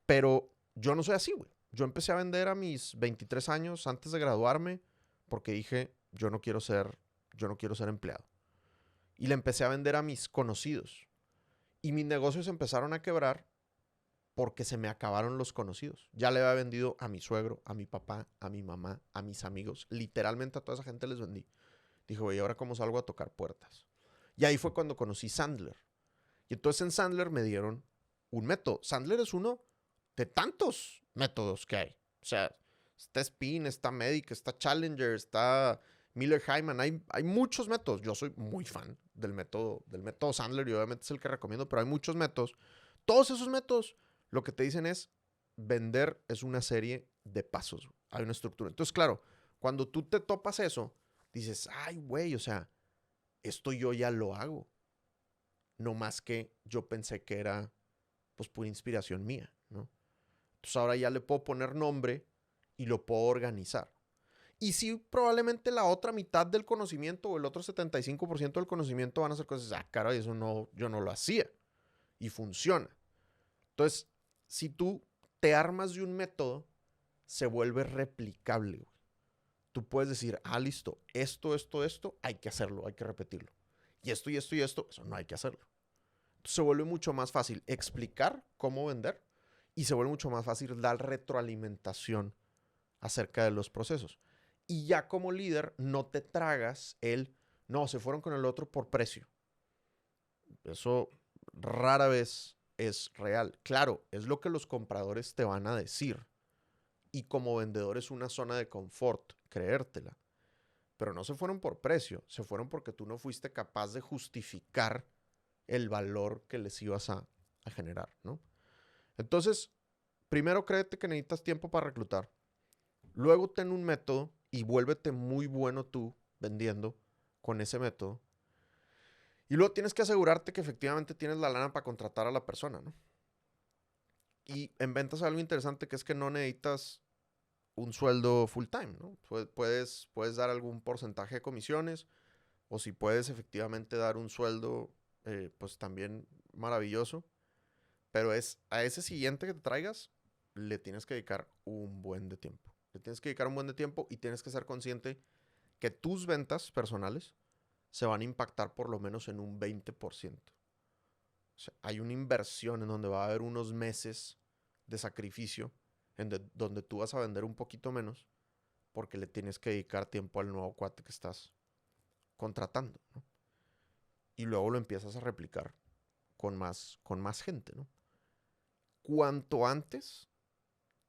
Pero yo no soy así, güey. Yo empecé a vender a mis 23 años antes de graduarme porque dije, yo no quiero ser empleado. Y le empecé a vender a mis conocidos. Y mis negocios empezaron a quebrar porque se me acabaron los conocidos. Ya le había vendido a mi suegro, a mi papá, a mi mamá, a mis amigos. Literalmente a toda esa gente les vendí. Dije, güey, ¿ahora cómo salgo a tocar puertas? Y ahí fue cuando conocí Sandler. Y entonces en Sandler me dieron un método. Sandler es uno de tantos métodos que hay. O sea, está Spin, está Medic, está Challenger, está Miller Hyman. Hay muchos métodos. Yo soy muy fan del método Sandler y obviamente es el que recomiendo, pero hay muchos métodos. Todos esos métodos lo que te dicen es vender es una serie de pasos. Hay una estructura. Entonces, claro, cuando tú te topas eso, dices, ay, güey, o sea, esto yo ya lo hago. No más que yo pensé que era, pues, pura inspiración mía, ¿no? Entonces ahora ya le puedo poner nombre y lo puedo organizar. Y sí, probablemente la otra mitad del conocimiento o el otro 75% del conocimiento van a ser cosas, caray, eso no, yo no lo hacía. Y funciona. Entonces, si tú te armas de un método, se vuelve replicable, güey. Tú puedes decir, listo, esto, hay que hacerlo, hay que repetirlo. Y esto, eso no hay que hacerlo. Entonces, se vuelve mucho más fácil explicar cómo vender y se vuelve mucho más fácil dar retroalimentación acerca de los procesos. Y ya como líder no te tragas no, se fueron con el otro por precio. Eso rara vez es real. Claro, es lo que los compradores te van a decir. Y como vendedor es una zona de confort, creértela. Pero no se fueron por precio, se fueron porque tú no fuiste capaz de justificar el valor que les ibas a generar, ¿no? Entonces, primero créete que necesitas tiempo para reclutar. Luego ten un método y vuélvete muy bueno tú vendiendo con ese método. Y luego tienes que asegurarte que efectivamente tienes la lana para contratar a la persona, ¿no? Y en ventas hay algo interesante que es que no necesitas un sueldo full time, ¿no? Puedes dar algún porcentaje de comisiones o si puedes efectivamente dar un sueldo, pues también maravilloso. Pero es a ese siguiente que te traigas, le tienes que dedicar un buen de tiempo. Le tienes que dedicar un buen de tiempo y tienes que ser consciente que tus ventas personales se van a impactar por lo menos en un 20%. O sea, hay una inversión en donde va a haber unos meses de sacrificio donde tú vas a vender un poquito menos porque le tienes que dedicar tiempo al nuevo cuate que estás contratando, ¿no? Y luego lo empiezas a replicar con más gente, ¿no? Cuanto antes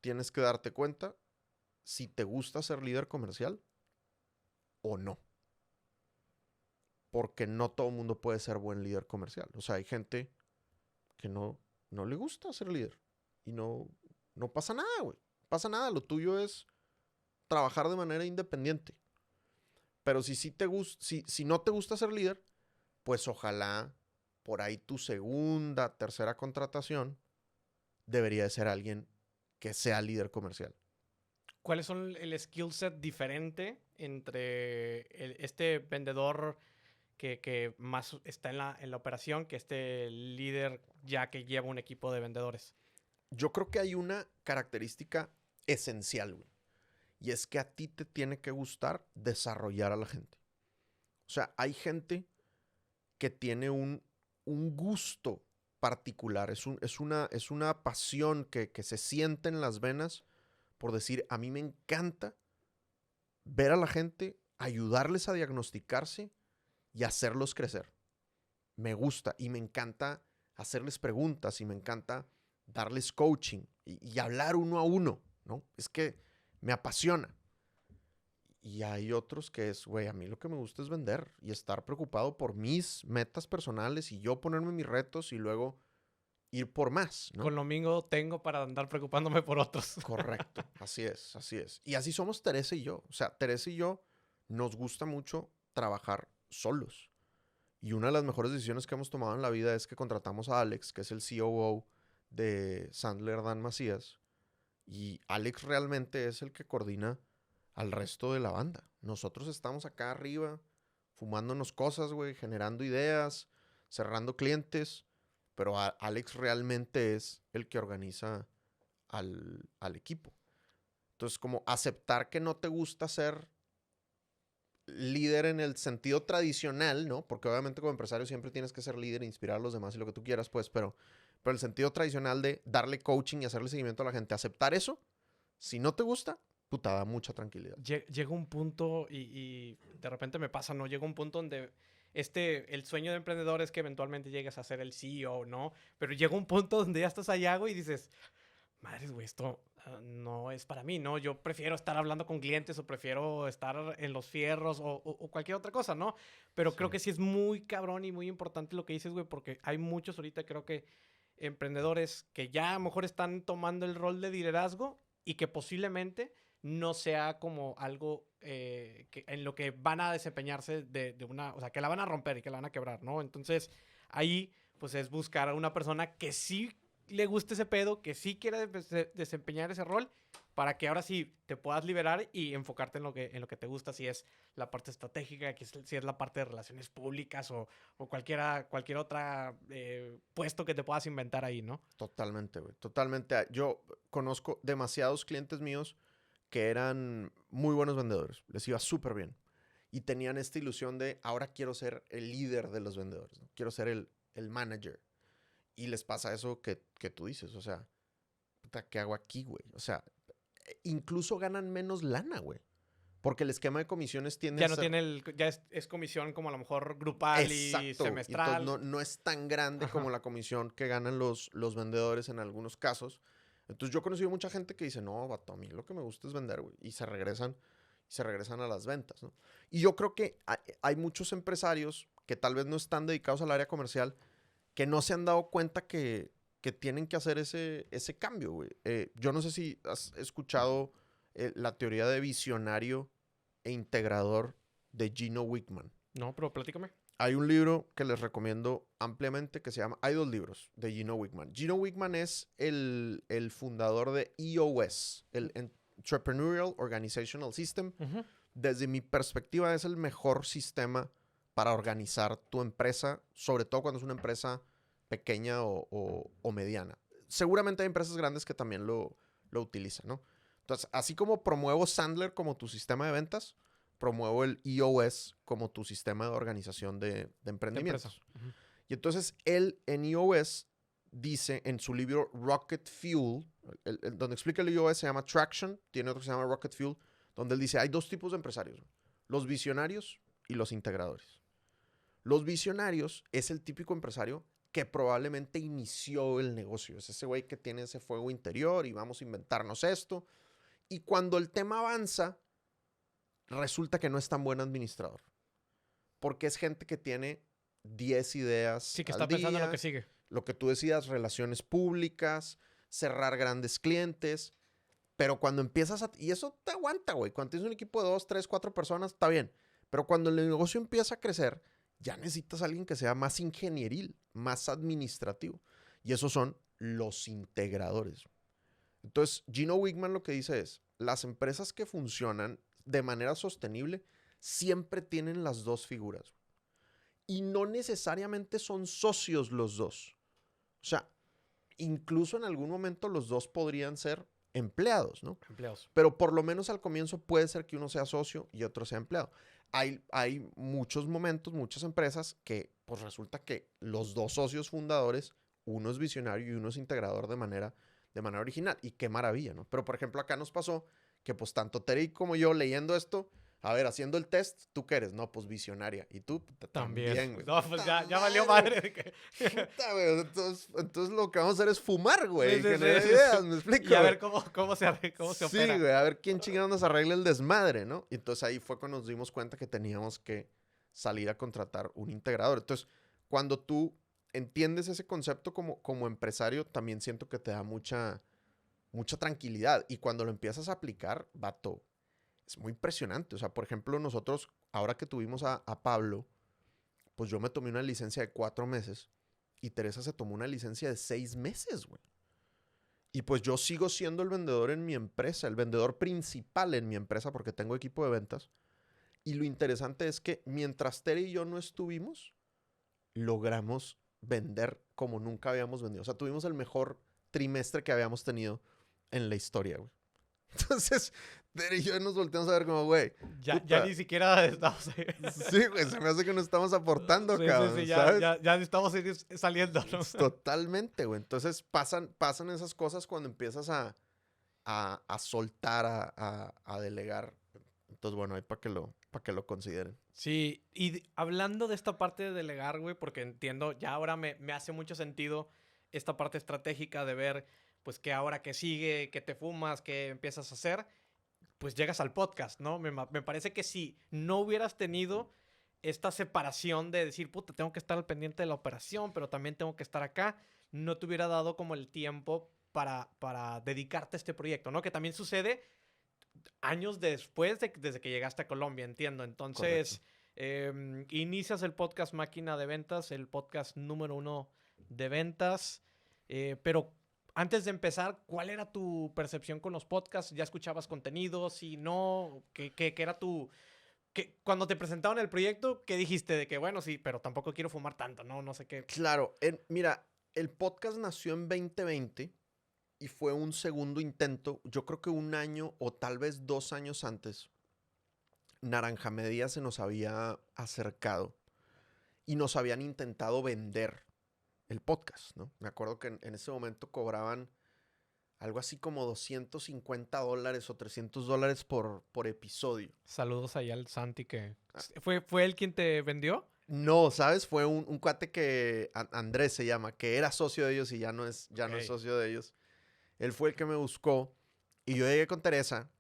tienes que darte cuenta si te gusta ser líder comercial o no. Porque no todo el mundo puede ser buen líder comercial. O sea, hay gente que no le gusta ser líder. Y no pasa nada, güey. No pasa nada. Lo tuyo es trabajar de manera independiente. Pero si no te gusta ser líder, pues ojalá por ahí tu segunda, tercera contratación debería de ser alguien que sea líder comercial. ¿Cuáles son el skill set diferente entre este vendedor que más está en la operación que este líder ya que lleva un equipo de vendedores? Yo creo que hay una característica esencial, güey. Y es que a ti te tiene que gustar desarrollar a la gente. O sea, hay gente que tiene un gusto particular, es una pasión que se siente en las venas por decir, a mí me encanta ver a la gente, ayudarles a diagnosticarse y hacerlos crecer. Me gusta y me encanta hacerles preguntas y me encanta darles coaching y hablar uno a uno, ¿no? Es que me apasiona. Y hay otros que es, güey, a mí lo que me gusta es vender y estar preocupado por mis metas personales y yo ponerme mis retos y luego ir por más, ¿no? Con lo mismo tengo para andar preocupándome por otros. Correcto, así es, así es. Y así somos Teresa y yo. O sea, Teresa y yo nos gusta mucho trabajar solos. Y una de las mejores decisiones que hemos tomado en la vida es que contratamos a Alex, que es el COO de Sandler Dan Macías. Y Alex realmente es el que coordina al resto de la banda. Nosotros estamos acá arriba, fumándonos cosas, güey, generando ideas, cerrando clientes. Pero Alex realmente es el que organiza al equipo. Entonces, como aceptar que no te gusta ser líder en el sentido tradicional, ¿no? Porque obviamente como empresario siempre tienes que ser líder, inspirar a los demás y lo que tú quieras, pues, pero el sentido tradicional de darle coaching y hacerle seguimiento a la gente, aceptar eso, si no te gusta, puta, da mucha tranquilidad. Llega un punto y de repente me pasa, ¿no? Llega un punto donde el sueño de emprendedor es que eventualmente llegues a ser el CEO, ¿no? Pero llega un punto donde ya estás allá, güey, y dices, madres, güey, esto no es para mí, ¿no? Yo prefiero estar hablando con clientes o prefiero estar en los fierros o cualquier otra cosa, ¿no? Pero Sí. creo que sí es muy cabrón y muy importante lo que dices, güey, porque hay muchos ahorita, creo que emprendedores que ya a lo mejor están tomando el rol de liderazgo y que posiblemente no sea como algo en lo que van a desempeñarse de una, o sea, que la van a romper y que la van a quebrar, ¿no? Entonces, ahí, pues es buscar a una persona que sí le guste ese pedo, que sí quiera desempeñar ese rol, para que ahora sí te puedas liberar y enfocarte en lo que te gusta, si es la parte estratégica, si es la parte de relaciones públicas o cualquier otra puesto que te puedas inventar ahí, ¿no? Totalmente, güey. Totalmente. Yo conozco demasiados clientes míos que eran muy buenos vendedores. Les iba súper bien. Y tenían esta ilusión de, ahora quiero ser el líder de los vendedores, ¿no? Quiero ser el manager. Y les pasa eso que tú dices. O sea, puta, ¿qué hago aquí, güey? O sea, incluso ganan menos lana, güey. Porque el esquema de comisiones tiende Ya a no ser... tiene ya es comisión como a lo mejor grupal y Exacto. Y entonces semestral. no es tan grande Ajá. como la comisión que ganan los vendedores en algunos casos. Entonces yo he conocido mucha gente que dice, no, vato, a mí lo que me gusta es vender, güey. Y se regresan a las ventas, ¿no? Y yo creo que hay muchos empresarios que tal vez no están dedicados al área comercial que no se han dado cuenta que tienen que hacer ese cambio, güey. Yo no sé si has escuchado la teoría de visionario e integrador de Gino Wickman. No, pero platícame. Hay un libro que les recomiendo ampliamente que se llama... Hay 2 libros de Gino Wickman. Gino Wickman es el fundador de EOS, el Entrepreneurial Organizational System. Ujú. Desde mi perspectiva es el mejor sistema para organizar tu empresa, sobre todo cuando es una empresa pequeña o mediana. Seguramente hay empresas grandes que también lo utilizan, ¿no? Entonces, así como promuevo Sandler como tu sistema de ventas, promuevo el EOS como tu sistema de organización de emprendimientos. Ujú. Y entonces él en EOS dice en su libro Rocket Fuel, donde explica el EOS se llama Traction, tiene otro que se llama Rocket Fuel, donde él dice hay 2 tipos de empresarios, los visionarios y los integradores. Los visionarios es el típico empresario que probablemente inició el negocio. Es ese güey que tiene ese fuego interior y vamos a inventarnos esto. Y cuando el tema avanza, resulta que no es tan buen administrador. Porque es gente que tiene 10 ideas Sí, que al está pensando en día, lo que sigue. lo que tú decidas, relaciones públicas, cerrar grandes clientes. Pero cuando empiezas a... Y eso te aguanta, güey. Cuando tienes un equipo de 2, 3, 4 personas, está bien. Pero cuando el negocio empieza a crecer, ya necesitas a alguien que sea más ingenieril, más administrativo. Y esos son los integradores. Entonces, Gino Wickman lo que dice es, las empresas que funcionan de manera sostenible siempre tienen las 2 figuras. Y no necesariamente son socios los 2. O sea, incluso en algún momento los 2 podrían ser empleados, ¿no? Empleados. Pero por lo menos al comienzo puede ser que uno sea socio y otro sea empleado. Hay muchos momentos, muchas empresas que pues resulta que los 2 socios fundadores, uno es visionario y uno es integrador de manera original. Y qué maravilla, ¿no? Pero por ejemplo acá nos pasó que pues tanto Terry como yo leyendo esto, a ver, haciendo el test, ¿tú qué eres? No, pues visionaria. ¿Y tú? También, güey. No, pues Puta ya valió madre. De que... Puta, güey. Entonces lo que vamos a hacer es fumar, güey. Sí, sí, Generar sí, ideas, sí. ¿me explico? Y a güey? ver cómo se Sí, opera. güey, a ver quién chingados nos arregla el desmadre, ¿no? Y entonces ahí fue cuando nos dimos cuenta que teníamos que salir a contratar un integrador. Entonces, cuando tú entiendes ese concepto como empresario, también siento que te da mucha tranquilidad. Y cuando lo empiezas a aplicar, vato, es muy impresionante. O sea, por ejemplo, nosotros, ahora que tuvimos a Pablo, pues yo me tomé una licencia de 4 meses y Teresa se tomó una licencia de 6 meses, güey. Y pues yo sigo siendo el vendedor en mi empresa, el vendedor principal en mi empresa porque tengo equipo de ventas. Y lo interesante es que mientras Tere y yo no estuvimos, logramos vender como nunca habíamos vendido. O sea, tuvimos el mejor trimestre que habíamos tenido en la historia, güey. Entonces, Tere y yo nos volteamos a ver como, güey. Ya ni siquiera estamos ahí. Sí, güey, se me hace que no estamos aportando, Sí, cabrón, sí, ¿sabes? ya estamos saliendo, ¿no? Totalmente, güey. Entonces pasan esas cosas cuando empiezas a soltar, a delegar. Entonces, bueno, ahí para que lo consideren. Sí, y hablando de esta parte de delegar, güey, porque entiendo, ya ahora me hace mucho sentido esta parte estratégica de ver, pues, qué ahora que sigue, qué te fumas, qué empiezas a hacer, pues llegas al podcast, ¿no? Me parece que si no hubieras tenido esta separación de decir, puta, tengo que estar al pendiente de la operación, pero también tengo que estar acá, no te hubiera dado como el tiempo para dedicarte a este proyecto, ¿no? Que también sucede años después desde que llegaste a Colombia, entiendo. Entonces, inicias el podcast Máquina de Ventas, el podcast número 1 de ventas, pero antes de empezar, ¿cuál era tu percepción con los podcasts? ¿Ya escuchabas contenido? Si no, ¿qué era tu... cuando te presentaron el proyecto, ¿qué dijiste? De que, bueno, sí, pero tampoco quiero fumar tanto, ¿no? No sé qué. Claro, mira, el podcast nació en 2020 y fue un segundo intento. Yo creo que 1 año o tal vez 2 años antes, Naranja Media se nos había acercado y nos habían intentado vender el podcast, ¿no? Me acuerdo que en ese momento cobraban algo así como $250 o $300 por episodio. Saludos ahí al Santi que... ¿Fue él quien te vendió? No, ¿sabes? Fue un cuate que Andrés se llama, que era socio de ellos y ya no es socio de ellos. Él fue el que me buscó y yo llegué con Teresa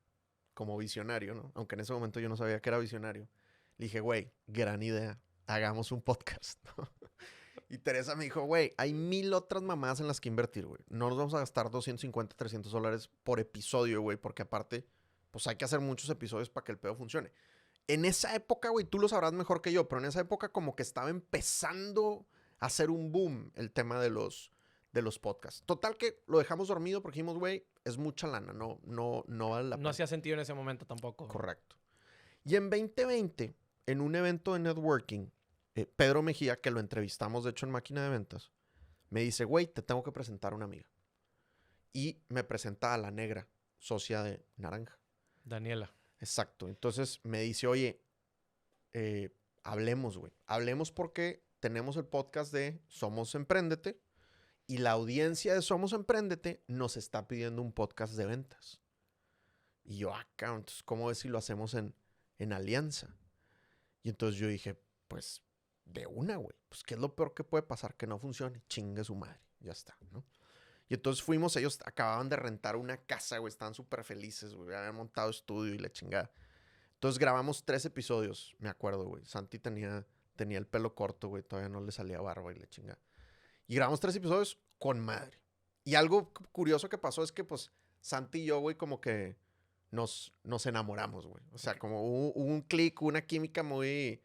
como visionario, ¿no? Aunque en ese momento yo no sabía que era visionario. Le dije, güey, gran idea, hagamos un podcast, ¿no? Y Teresa me dijo, güey, hay 1000 otras mamadas en las que invertir, güey. No nos vamos a gastar $250, $300 por episodio, güey, porque aparte pues hay que hacer muchos episodios para que el pedo funcione. En esa época, güey, tú lo sabrás mejor que yo, pero en esa época como que estaba empezando a hacer un boom el tema de los podcasts. Total que lo dejamos dormido porque dijimos, güey, es mucha lana, no vale la pena. No hacía sentido en ese momento tampoco. Correcto. Y en 2020, en un evento de networking, Pedro Mejía, que lo entrevistamos de hecho en Máquina de Ventas, me dice, güey, te tengo que presentar a una amiga. Y me presenta a la negra, socia de Naranja. Daniela. Exacto. Entonces me dice, oye, hablemos, güey. Hablemos porque tenemos el podcast de Somos Empréndete y la audiencia de Somos Empréndete nos está pidiendo un podcast de ventas. Y yo, entonces, ¿cómo ves si lo hacemos en alianza? Y entonces yo dije, pues, de una, güey. Pues, ¿qué es lo peor que puede pasar? Que no funcione. Chingue su madre. Ya está, ¿no? Y entonces fuimos, ellos acababan de rentar una casa, güey. Estaban súper felices, güey. Habían montado estudio y la chingada. Entonces grabamos 3 episodios, me acuerdo, güey. Santi tenía el pelo corto, güey. Todavía no le salía barba y la chingada. Y grabamos 3 episodios con madre. Y algo curioso que pasó es que, pues, Santi y yo, güey, como que nos enamoramos, güey. O sea, como hubo un clic, una química muy,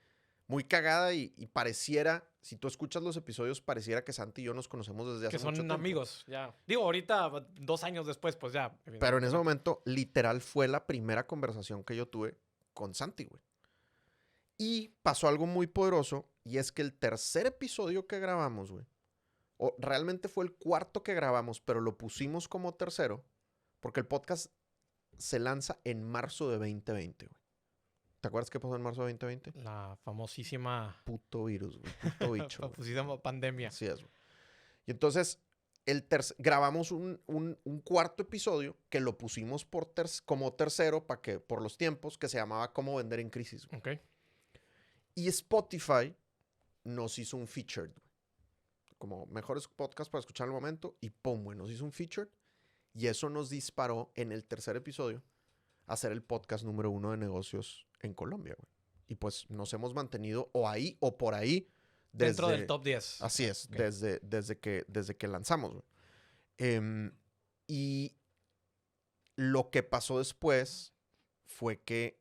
muy cagada y pareciera, si tú escuchas los episodios, pareciera que Santi y yo nos conocemos desde hace Que mucho son tiempo. amigos, ya. Digo, ahorita, 2 años después, pues ya. Pero en ese momento, literal, fue la primera conversación que yo tuve con Santi, güey. Y pasó algo muy poderoso, y es que el tercer episodio que grabamos, güey, o realmente fue el cuarto que grabamos, pero lo pusimos como tercero, porque el podcast se lanza en marzo de 2020, güey. ¿Te acuerdas qué pasó en marzo de 2020? La famosísima... Puto virus, güey. Puto bicho, güey. famosísima pandemia. Así es, güey. Y entonces, grabamos un cuarto episodio que lo pusimos como tercero por los tiempos, que se llamaba Cómo vender en crisis, güey. Ok. Y Spotify nos hizo un featured, güey. Como mejores podcasts para escuchar al momento. Y pum, güey, nos hizo un featured. Y eso nos disparó en el tercer episodio a ser el podcast número 1 de negocios en Colombia, güey. Y pues nos hemos mantenido o ahí o por ahí. Dentro del top 10. Así es, Okay. desde que lanzamos, güey. Y lo que pasó después fue que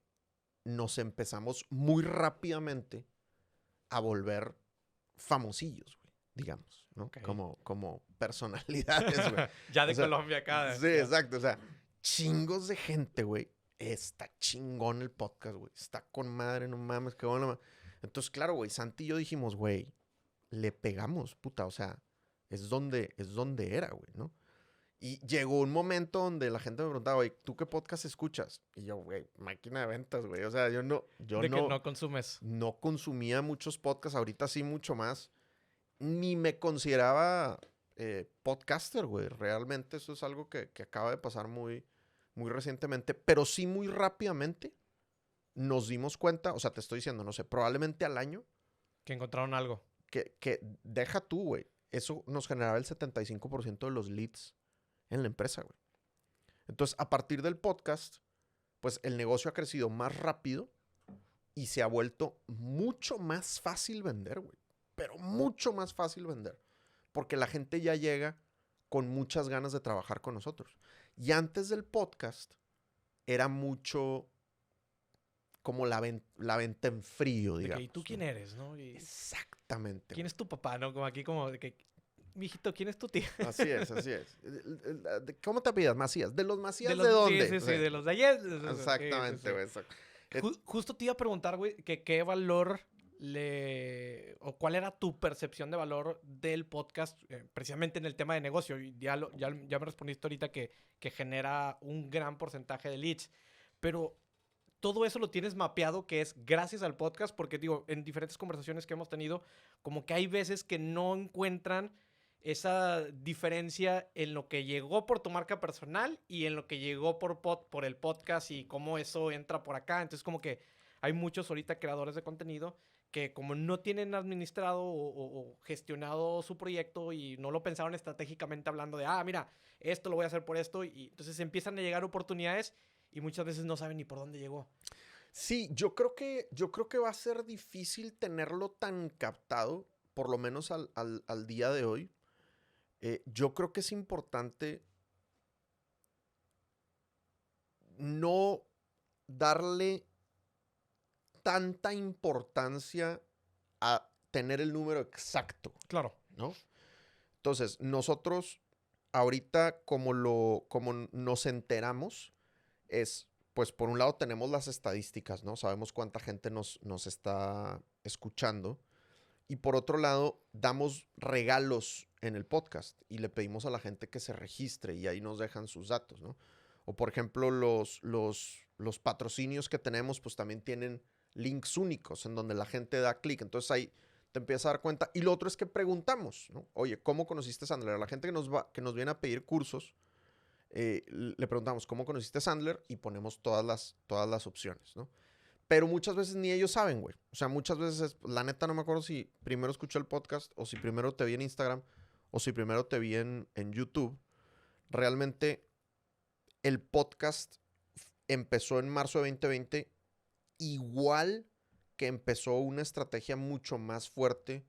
nos empezamos muy rápidamente a volver famosillos, güey, digamos, ¿no? Okay. Como personalidades, güey. Ya de Colombia acá. Sí, exacto. O sea, chingos de gente, güey. Está chingón el podcast, güey. Está con madre, no mames, qué bueno. Entonces, claro, güey, Santi y yo dijimos, güey, le pegamos, puta. O sea, es donde era, güey, ¿no? Y llegó un momento donde la gente me preguntaba, güey, ¿tú qué podcast escuchas? Y yo, güey, Máquina de Ventas, güey. O sea, que no consumes. No consumía muchos podcasts, ahorita sí mucho más. Ni me consideraba podcaster, güey. Realmente eso es algo que acaba de pasar muy, muy recientemente, pero sí muy rápidamente nos dimos cuenta, o sea, te estoy diciendo, no sé, probablemente al año. Que encontraron algo. Que deja tú, güey. Eso nos generaba el 75% de los leads en la empresa, güey. Entonces, a partir del podcast, pues el negocio ha crecido más rápido y se ha vuelto mucho más fácil vender, güey. Pero mucho más fácil vender. Porque la gente ya llega con muchas ganas de trabajar con nosotros. Y antes del podcast, era mucho como la venta en frío, digamos. ¿Y tú quién eres, no? Y exactamente. ¿Quién es tu papá, no? Como aquí, como de que... Mijito, ¿quién es tu tío? Así es, así es. ¿Cómo te pidas? Macías. ¿De los Macías de dónde? Sí, de los de ayer. Exactamente, güey. Sí. Justo te iba a preguntar, güey, que qué valor o cuál era tu percepción de valor del podcast, precisamente en el tema de negocio. Y ya me respondiste ahorita que genera un gran porcentaje de leads. Pero todo eso lo tienes mapeado, que es gracias al podcast, porque digo, en diferentes conversaciones que hemos tenido, como que hay veces que no encuentran esa diferencia en lo que llegó por tu marca personal y en lo que llegó por el podcast y cómo eso entra por acá. Entonces, como que hay muchos ahorita creadores de contenido que como no tienen administrado o gestionado su proyecto y no lo pensaron estratégicamente hablando de, mira, esto lo voy a hacer por esto. Y entonces empiezan a llegar oportunidades y muchas veces no saben ni por dónde llegó. Sí, yo creo que va a ser difícil tenerlo tan captado, por lo menos al día de hoy. Yo creo que es importante no darle tanta importancia a tener el número exacto, Claro. ¿no? Entonces, nosotros ahorita como nos enteramos es, pues por un lado tenemos las estadísticas, ¿no? Sabemos cuánta gente nos está escuchando. Y por otro lado, damos regalos en el podcast y le pedimos a la gente que se registre y ahí nos dejan sus datos, ¿no? O por ejemplo, los patrocinios que tenemos, pues también tienen links únicos en donde la gente da clic. Entonces ahí te empiezas a dar cuenta. Y lo otro es que preguntamos, ¿no? Oye, ¿cómo conociste a Sandler? A la gente que nos viene a pedir cursos, le preguntamos, ¿cómo conociste a Sandler? Y ponemos todas las opciones, ¿no? Pero muchas veces ni ellos saben, güey. O sea, muchas veces, la neta no me acuerdo si primero escuché el podcast o si primero te vi en Instagram o si primero te vi en YouTube. Realmente el podcast empezó en marzo de 2020 igual que empezó una estrategia mucho más fuerte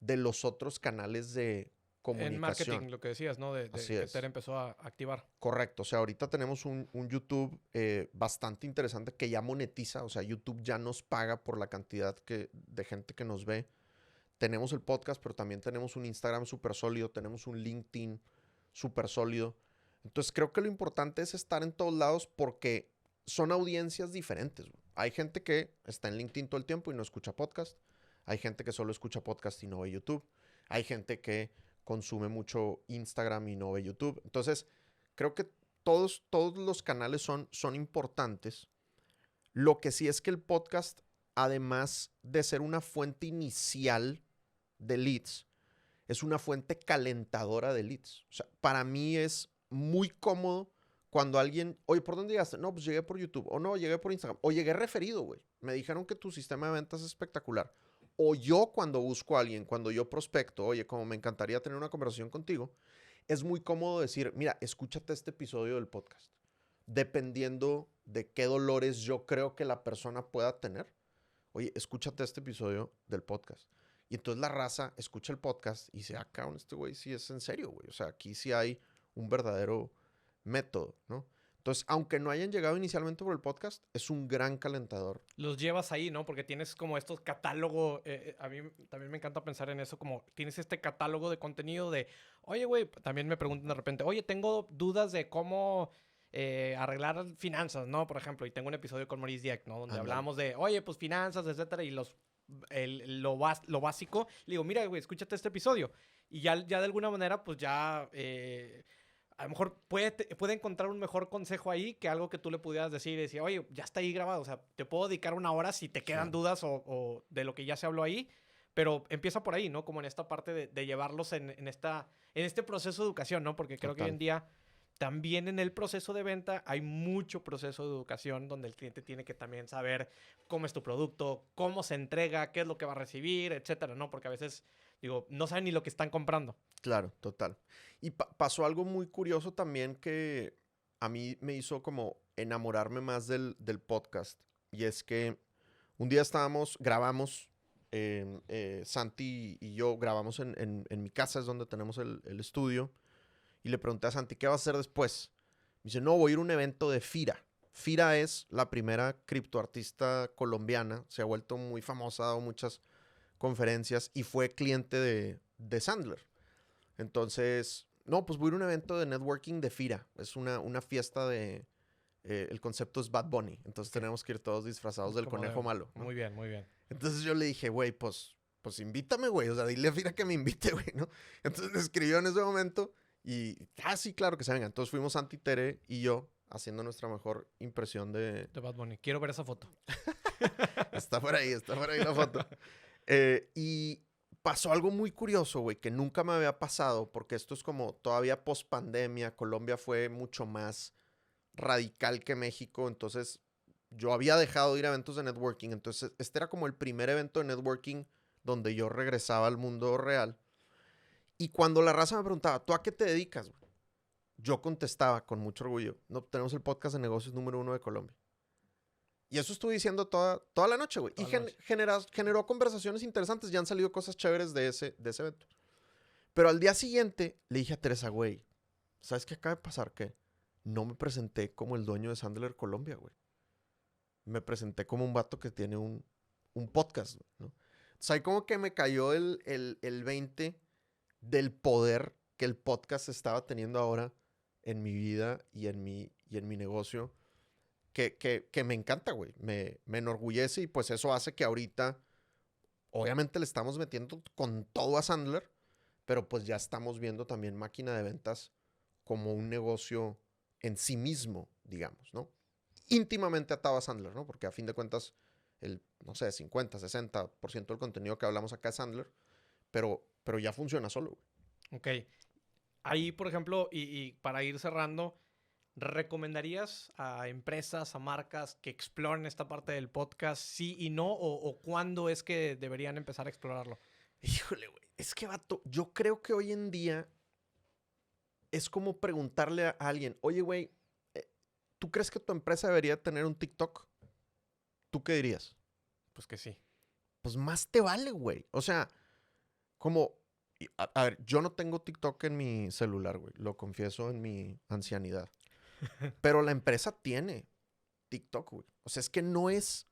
de los otros canales de comunicación. En marketing, lo que decías, ¿no? Así que es. Tere empezó a activar. Correcto, o sea, ahorita tenemos un YouTube bastante interesante que ya monetiza, o sea, YouTube ya nos paga por la cantidad de gente que nos ve. Tenemos el podcast, pero también tenemos un Instagram súper sólido, tenemos un LinkedIn súper sólido. Entonces creo que lo importante es estar en todos lados porque son audiencias diferentes. Hay gente que está en LinkedIn todo el tiempo y no escucha podcast. Hay gente que solo escucha podcast y no ve YouTube. Hay gente que consume mucho Instagram y no ve YouTube. Entonces, creo que todos los canales son importantes. Lo que sí es que el podcast, además de ser una fuente inicial de leads, es una fuente calentadora de leads. O sea, para mí es muy cómodo cuando alguien, oye, ¿por dónde llegaste? No, pues llegué por YouTube. O no, llegué por Instagram. O llegué referido, güey. Me dijeron que tu sistema de ventas es espectacular. O yo cuando busco a alguien, cuando yo prospecto, oye, como me encantaría tener una conversación contigo, es muy cómodo decir, mira, escúchate este episodio del podcast. Dependiendo de qué dolores yo creo que la persona pueda tener, oye, escúchate este episodio del podcast. Y entonces la raza escucha el podcast y dice, cabrón, este güey sí es en serio, güey. O sea, aquí sí hay un verdadero método, ¿no? Entonces, aunque no hayan llegado inicialmente por el podcast, es un gran calentador. Los llevas ahí, ¿no? Porque tienes como estos catálogos. A mí también me encanta pensar en eso, como tienes este catálogo de contenido de, oye, güey, también me preguntan de repente, oye, tengo dudas de cómo arreglar finanzas, ¿no? Por ejemplo, y tengo un episodio con Maurice Dieck, ¿no? Donde hablábamos de, oye, pues finanzas, etcétera, y lo básico. Le digo, mira, güey, escúchate este episodio. Y ya de alguna manera, pues ya... a lo mejor puede encontrar un mejor consejo ahí que algo que tú le pudieras decir y decir, oye, ya está ahí grabado, o sea, te puedo dedicar una hora si te quedan dudas o de lo que ya se habló ahí, pero empieza por ahí, ¿no? Como en esta parte de llevarlos en este proceso de educación, ¿no? Porque creo que hoy en día también en el proceso de venta hay mucho proceso de educación donde el cliente tiene que también saber cómo es tu producto, cómo se entrega, qué es lo que va a recibir, etcétera, ¿no? Porque a veces, digo, no saben ni lo que están comprando. Claro, total. Y pasó algo muy curioso también que a mí me hizo como enamorarme más del podcast. Y es que un día grabamos, Santi y yo grabamos en mi casa, es donde tenemos el estudio. Y le pregunté a Santi, ¿qué vas a hacer después? Me dice, no, voy a ir a un evento de FIRA. FIRA es la primera criptoartista colombiana. Se ha vuelto muy famosa, ha dado muchas conferencias y fue cliente de Sandler. Entonces, no, pues voy a ir a un evento de networking de FIRA. Es una fiesta de... el concepto es Bad Bunny. Entonces tenemos que ir todos disfrazados del conejo malo, ¿no? Muy bien, muy bien. Entonces yo le dije, güey, pues invítame, güey. O sea, dile a FIRA que me invite, güey, ¿no? Entonces me escribió en ese momento y... sí, claro que se venga. Entonces fuimos Santi, Tere y yo haciendo nuestra mejor impresión de Bad Bunny. Quiero ver esa foto. Está por ahí la foto. Y pasó algo muy curioso, güey, que nunca me había pasado, porque esto es como todavía post pandemia. Colombia fue mucho más radical que México, entonces yo había dejado de ir a eventos de networking, entonces este era como el primer evento de networking donde yo regresaba al mundo real. Y cuando la raza me preguntaba, ¿tú a qué te dedicas, güey? Yo contestaba con mucho orgullo, no, tenemos el podcast de negocios número 1 de Colombia. Y eso estuve diciendo toda la noche, güey. Y generó conversaciones interesantes. Ya han salido cosas chéveres de ese evento. Pero al día siguiente le dije a Teresa, güey, ¿sabes qué acaba de pasar? Que no me presenté como el dueño de Sandler Colombia, güey. me presenté como un vato que tiene un podcast, ¿no? O sea, ahí como que me cayó el 20 del poder que el podcast estaba teniendo ahora en mi vida y en mi negocio, que me encanta, güey. Me enorgullece y pues eso hace que ahorita, obviamente le estamos metiendo con todo a Sandler, pero pues ya estamos viendo también Máquina de Ventas como un negocio en sí mismo, digamos, ¿no? Íntimamente atado a Sandler, ¿no? Porque a fin de cuentas, no sé, 50, 60% del contenido que hablamos acá es Sandler, pero ya funciona solo, güey. Ok. Ahí, por ejemplo, y para ir cerrando, ¿recomendarías a empresas, a marcas que exploren esta parte del podcast, sí y no? ¿O cuándo es que deberían empezar a explorarlo? Híjole, güey. Es que, vato, yo creo que hoy en día es como preguntarle a alguien, oye, güey, eh, ¿tú crees que tu empresa debería tener un TikTok? ¿Tú qué dirías? Pues que sí. Pues más te vale, güey. O sea, como, a ver, yo no tengo TikTok en mi celular, güey. Lo confieso en mi ancianidad. Pero la empresa tiene TikTok, güey. O sea, es que no es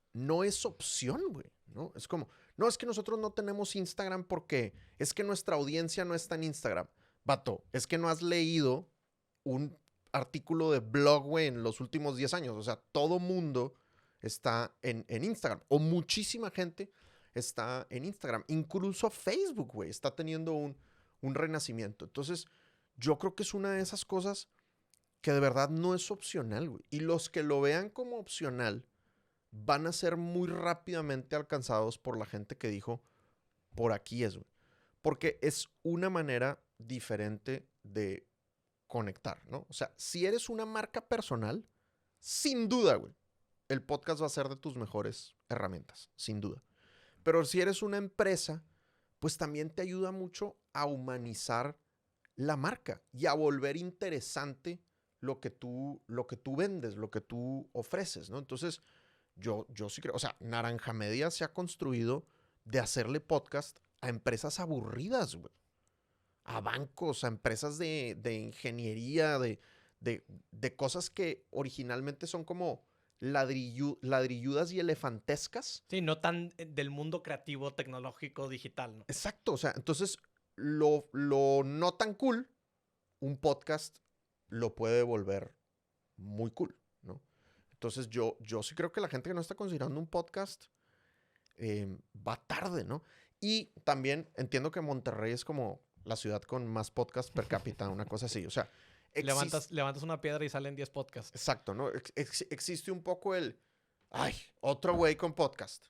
opción, güey, ¿no? Es como, no, es que nosotros no tenemos Instagram porque es que nuestra audiencia no está en Instagram. Vato, es que no has leído un artículo de blog, güey, en los últimos 10 años. O sea, todo mundo está en Instagram. O muchísima gente está en Instagram. Incluso Facebook, güey, está teniendo un renacimiento. Entonces, yo creo que es una de esas cosas que de verdad no es opcional, güey. Y los que lo vean como opcional van a ser muy rápidamente alcanzados por la gente que dijo, por aquí es, güey. Porque es una manera diferente de conectar, ¿no? O sea, si eres una marca personal, sin duda, güey, el podcast va a ser de tus mejores herramientas, sin duda. Pero si eres una empresa, pues también te ayuda mucho a humanizar la marca y a volver interesante lo que tú vendes, lo que tú ofreces, ¿no? Entonces, yo sí creo, o sea, Naranja Media se ha construido de hacerle podcast a empresas aburridas, güey. A bancos, a empresas de ingeniería, de cosas que originalmente son como ladrilludas y elefantescas. Sí, no tan del mundo creativo, tecnológico, digital, ¿no? Exacto, o sea, entonces lo no tan cool, un podcast lo puede volver muy cool, ¿no? Entonces yo sí creo que la gente que no está considerando un podcast va tarde, ¿no? Y también entiendo que Monterrey es como la ciudad con más podcasts per cápita, una cosa así. O sea, existe... Levantas una piedra y salen 10 podcasts. Exacto, ¿no? Existe un poco ay, otro güey con podcast.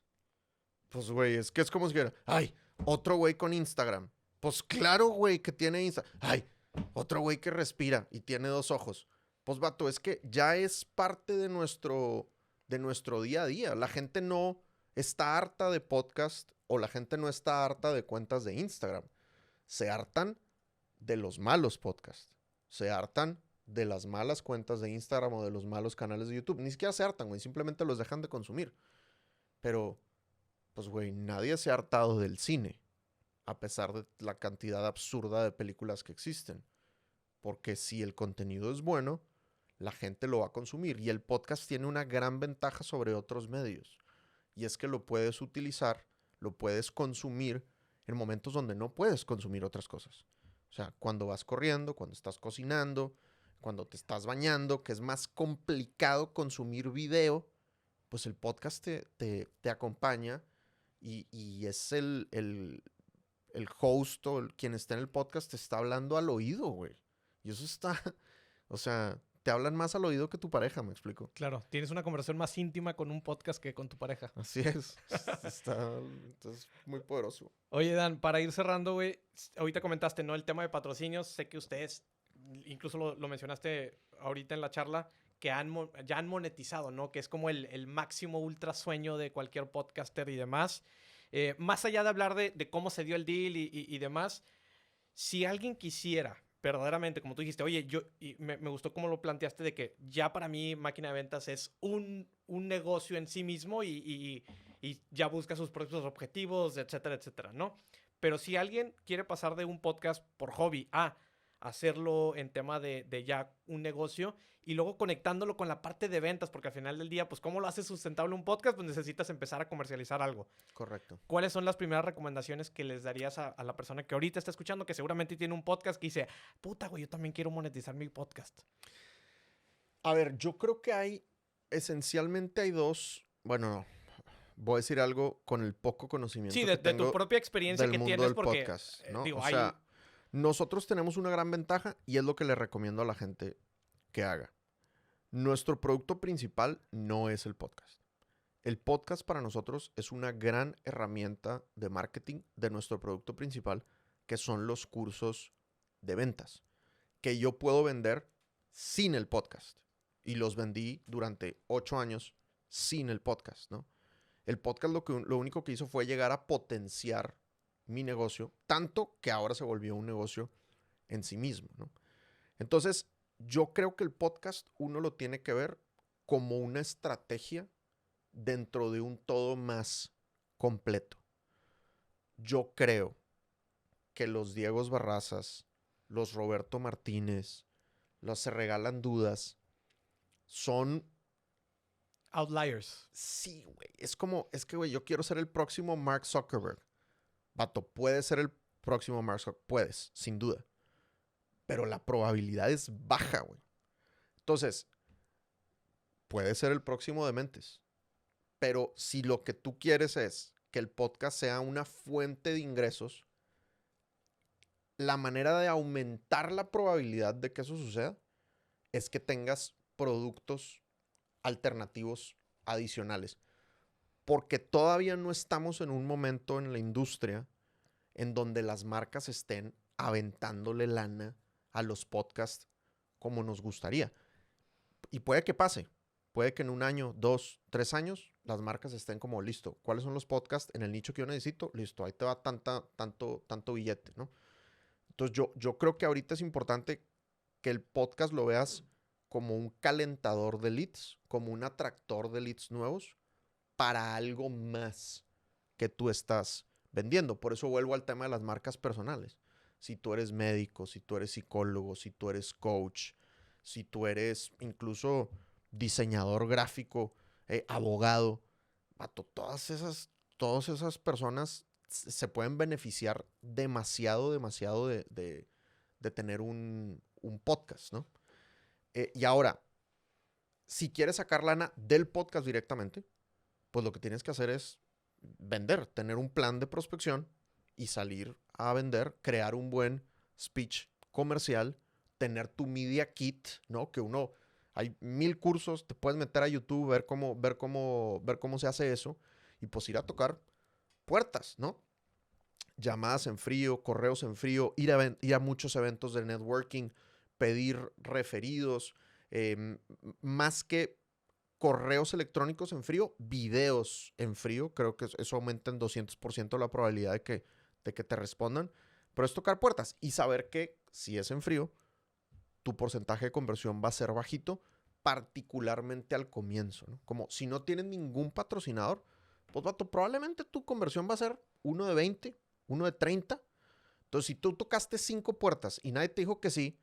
Pues, güey, es que es como si dijera, ay, otro güey con Instagram. Pues claro, güey, que tiene Instagram. Ay, otro güey que respira y tiene 2 ojos. Pues, vato, es que ya es parte de nuestro día a día. La gente no está harta de podcast o la gente no está harta de cuentas de Instagram. Se hartan de los malos podcasts. Se hartan de las malas cuentas de Instagram o de los malos canales de YouTube. Ni siquiera se hartan, güey. Simplemente los dejan de consumir. Pero, pues, güey, nadie se ha hartado del cine. A pesar de la cantidad absurda de películas que existen. Porque si el contenido es bueno, la gente lo va a consumir. Y el podcast tiene una gran ventaja sobre otros medios. Y es que lo puedes utilizar, lo puedes consumir en momentos donde no puedes consumir otras cosas. O sea, cuando vas corriendo, cuando estás cocinando, cuando te estás bañando, que es más complicado consumir video, pues el podcast te acompaña y es el host o quien está en el podcast te está hablando al oído, güey. Y eso está, o sea, te hablan más al oído que tu pareja, me explico. Claro, tienes una conversación más íntima con un podcast que con tu pareja. Así es. Está entonces, muy poderoso. Oye, Dan, para ir cerrando, güey, ahorita comentaste, ¿no? El tema de patrocinios. Sé que ustedes, incluso lo mencionaste ahorita en la charla, que ya han monetizado, ¿no? Que es como el máximo ultra sueño de cualquier podcaster y demás. Más allá de hablar de cómo se dio el deal y demás, si alguien quisiera verdaderamente, como tú dijiste, oye, me gustó cómo lo planteaste de que ya para mí Máquina de Ventas es un negocio en sí mismo y ya busca sus propios objetivos, etcétera, etcétera, ¿no? Pero si alguien quiere pasar de un podcast por hobby a hacerlo en tema de ya un negocio y luego conectándolo con la parte de ventas, porque al final del día, pues, ¿cómo lo haces sustentable un podcast? Pues necesitas empezar a comercializar algo. Correcto. ¿Cuáles son las primeras recomendaciones que les darías a la persona que ahorita está escuchando, que seguramente tiene un podcast que dice, puta, güey, yo también quiero monetizar mi podcast? A ver, yo creo que esencialmente hay dos, bueno, no, voy a decir algo con el poco conocimiento Sí, que de tu tengo propia experiencia del que mundo tienes, del porque, podcast, ¿no? digo, O hay... sea, nosotros tenemos una gran ventaja y es lo que le recomiendo a la gente que haga. Nuestro producto principal no es el podcast. El podcast para nosotros es una gran herramienta de marketing de nuestro producto principal, que son los cursos de ventas, que yo puedo vender sin el podcast. Y los vendí durante 8 años sin el podcast, ¿no? El podcast lo único que hizo fue llegar a potenciar mi negocio, tanto que ahora se volvió un negocio en sí mismo, ¿no? Entonces, yo creo que el podcast uno lo tiene que ver como una estrategia dentro de un todo más completo. Yo creo que los Diegos Barrazas, los Roberto Martínez, los Se Regalan Dudas, son... Outliers. Sí, güey. Es que, güey, yo quiero ser el próximo Mark Zuckerberg. Vato, puedes ser el próximo Mark Zuckerberg. Puedes, sin duda. Pero la probabilidad es baja, güey. Entonces, puedes ser el próximo Dementes. Pero si lo que tú quieres es que el podcast sea una fuente de ingresos, la manera de aumentar la probabilidad de que eso suceda es que tengas productos alternativos adicionales. Porque todavía no estamos en un momento en la industria en donde las marcas estén aventándole lana a los podcasts como nos gustaría. Y puede que pase. Puede que en 1 año, 2, 3 años, las marcas estén como, listo, ¿cuáles son los podcasts en el nicho que yo necesito? Listo, ahí te va tanto billete, ¿no? Entonces yo creo que ahorita es importante que el podcast lo veas como un calentador de leads, como un atractor de leads nuevos para algo más que tú estás vendiendo. Por eso vuelvo al tema de las marcas personales. Si tú eres médico, si tú eres psicólogo, si tú eres coach, si tú eres incluso diseñador gráfico, abogado, vato, todas esas personas se pueden beneficiar demasiado de tener un podcast, ¿no? Y ahora, si quieres sacar lana del podcast directamente, pues lo que tienes que hacer es vender, tener un plan de prospección y salir a vender, crear un buen speech comercial, tener tu media kit, ¿no? Hay 1000 cursos, te puedes meter a YouTube, ver cómo se hace eso y pues ir a tocar puertas, ¿no? Llamadas en frío, correos en frío, ir a muchos eventos de networking, pedir referidos, más que correos electrónicos en frío, videos en frío. Creo que eso aumenta en 200% la probabilidad de que te respondan. Pero es tocar puertas y saber que si es en frío, tu porcentaje de conversión va a ser bajito, particularmente al comienzo, ¿no? Como si no tienes ningún patrocinador, pues vato, probablemente tu conversión va a ser 1 de 20, 1 de 30. Entonces, si tú tocaste 5 puertas y nadie te dijo que sí,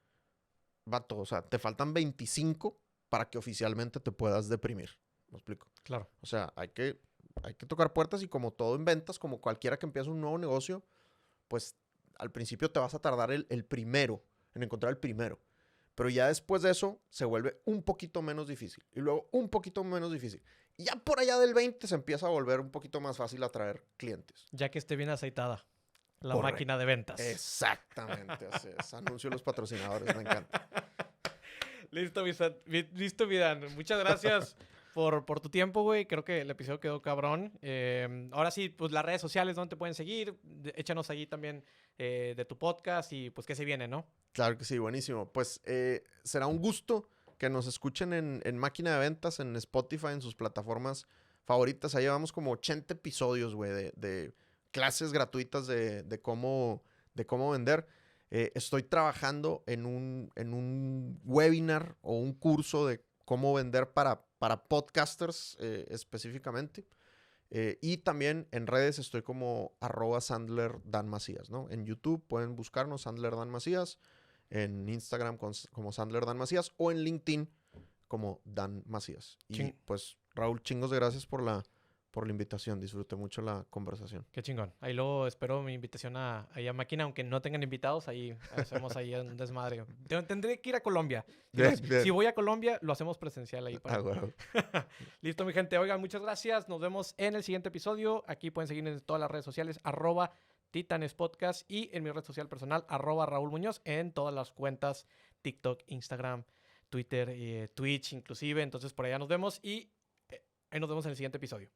vato, o sea, te faltan 25 para que oficialmente te puedas deprimir. ¿Me explico? Claro. O sea, hay que tocar puertas y como todo en ventas, como cualquiera que empieza un nuevo negocio, pues al principio te vas a tardar el primero, en encontrar el primero. Pero ya después de eso se vuelve un poquito menos difícil. Y luego un poquito menos difícil. Y ya por allá del 20 se empieza a volver un poquito más fácil atraer clientes. Ya que esté bien aceitada la Correcto. máquina de ventas. Exactamente. Así es. Anuncio a los patrocinadores. Me encanta. Listo, Vidán. Muchas gracias por tu tiempo, güey. Creo que el episodio quedó cabrón. Ahora sí, pues las redes sociales, ¿dónde te pueden seguir? Échanos allí también de tu podcast y pues qué se viene, ¿no? Claro que sí, buenísimo. Pues será un gusto que nos escuchen en Máquina de Ventas, en Spotify, en sus plataformas favoritas. Ahí llevamos como 80 episodios, güey, de clases gratuitas de cómo vender. Estoy trabajando en un webinar o un curso de cómo vender para podcasters específicamente. Y también en redes estoy como @SandlerDanMacías, ¿no? En YouTube pueden buscarnos Sandler Dan Macías. en Instagram como Sandler Dan Macías o en LinkedIn como Dan Macías. Y pues, Raúl, chingos de gracias por la invitación. Disfruté mucho la conversación. Qué chingón. Ahí luego espero mi invitación ahí a Máquina, aunque no tengan invitados, ahí hacemos ahí un desmadre. Tendré que ir a Colombia. Bien. Si voy a Colombia, lo hacemos presencial ahí. Bueno. Listo, mi gente. Oigan, muchas gracias. Nos vemos en el siguiente episodio. Aquí pueden seguirnos en todas las redes sociales, @TitanesPodcast y en mi red social personal, @Raúl Muñoz, en todas las cuentas, TikTok, Instagram, Twitter, Twitch inclusive. Entonces por allá nos vemos y ahí nos vemos en el siguiente episodio.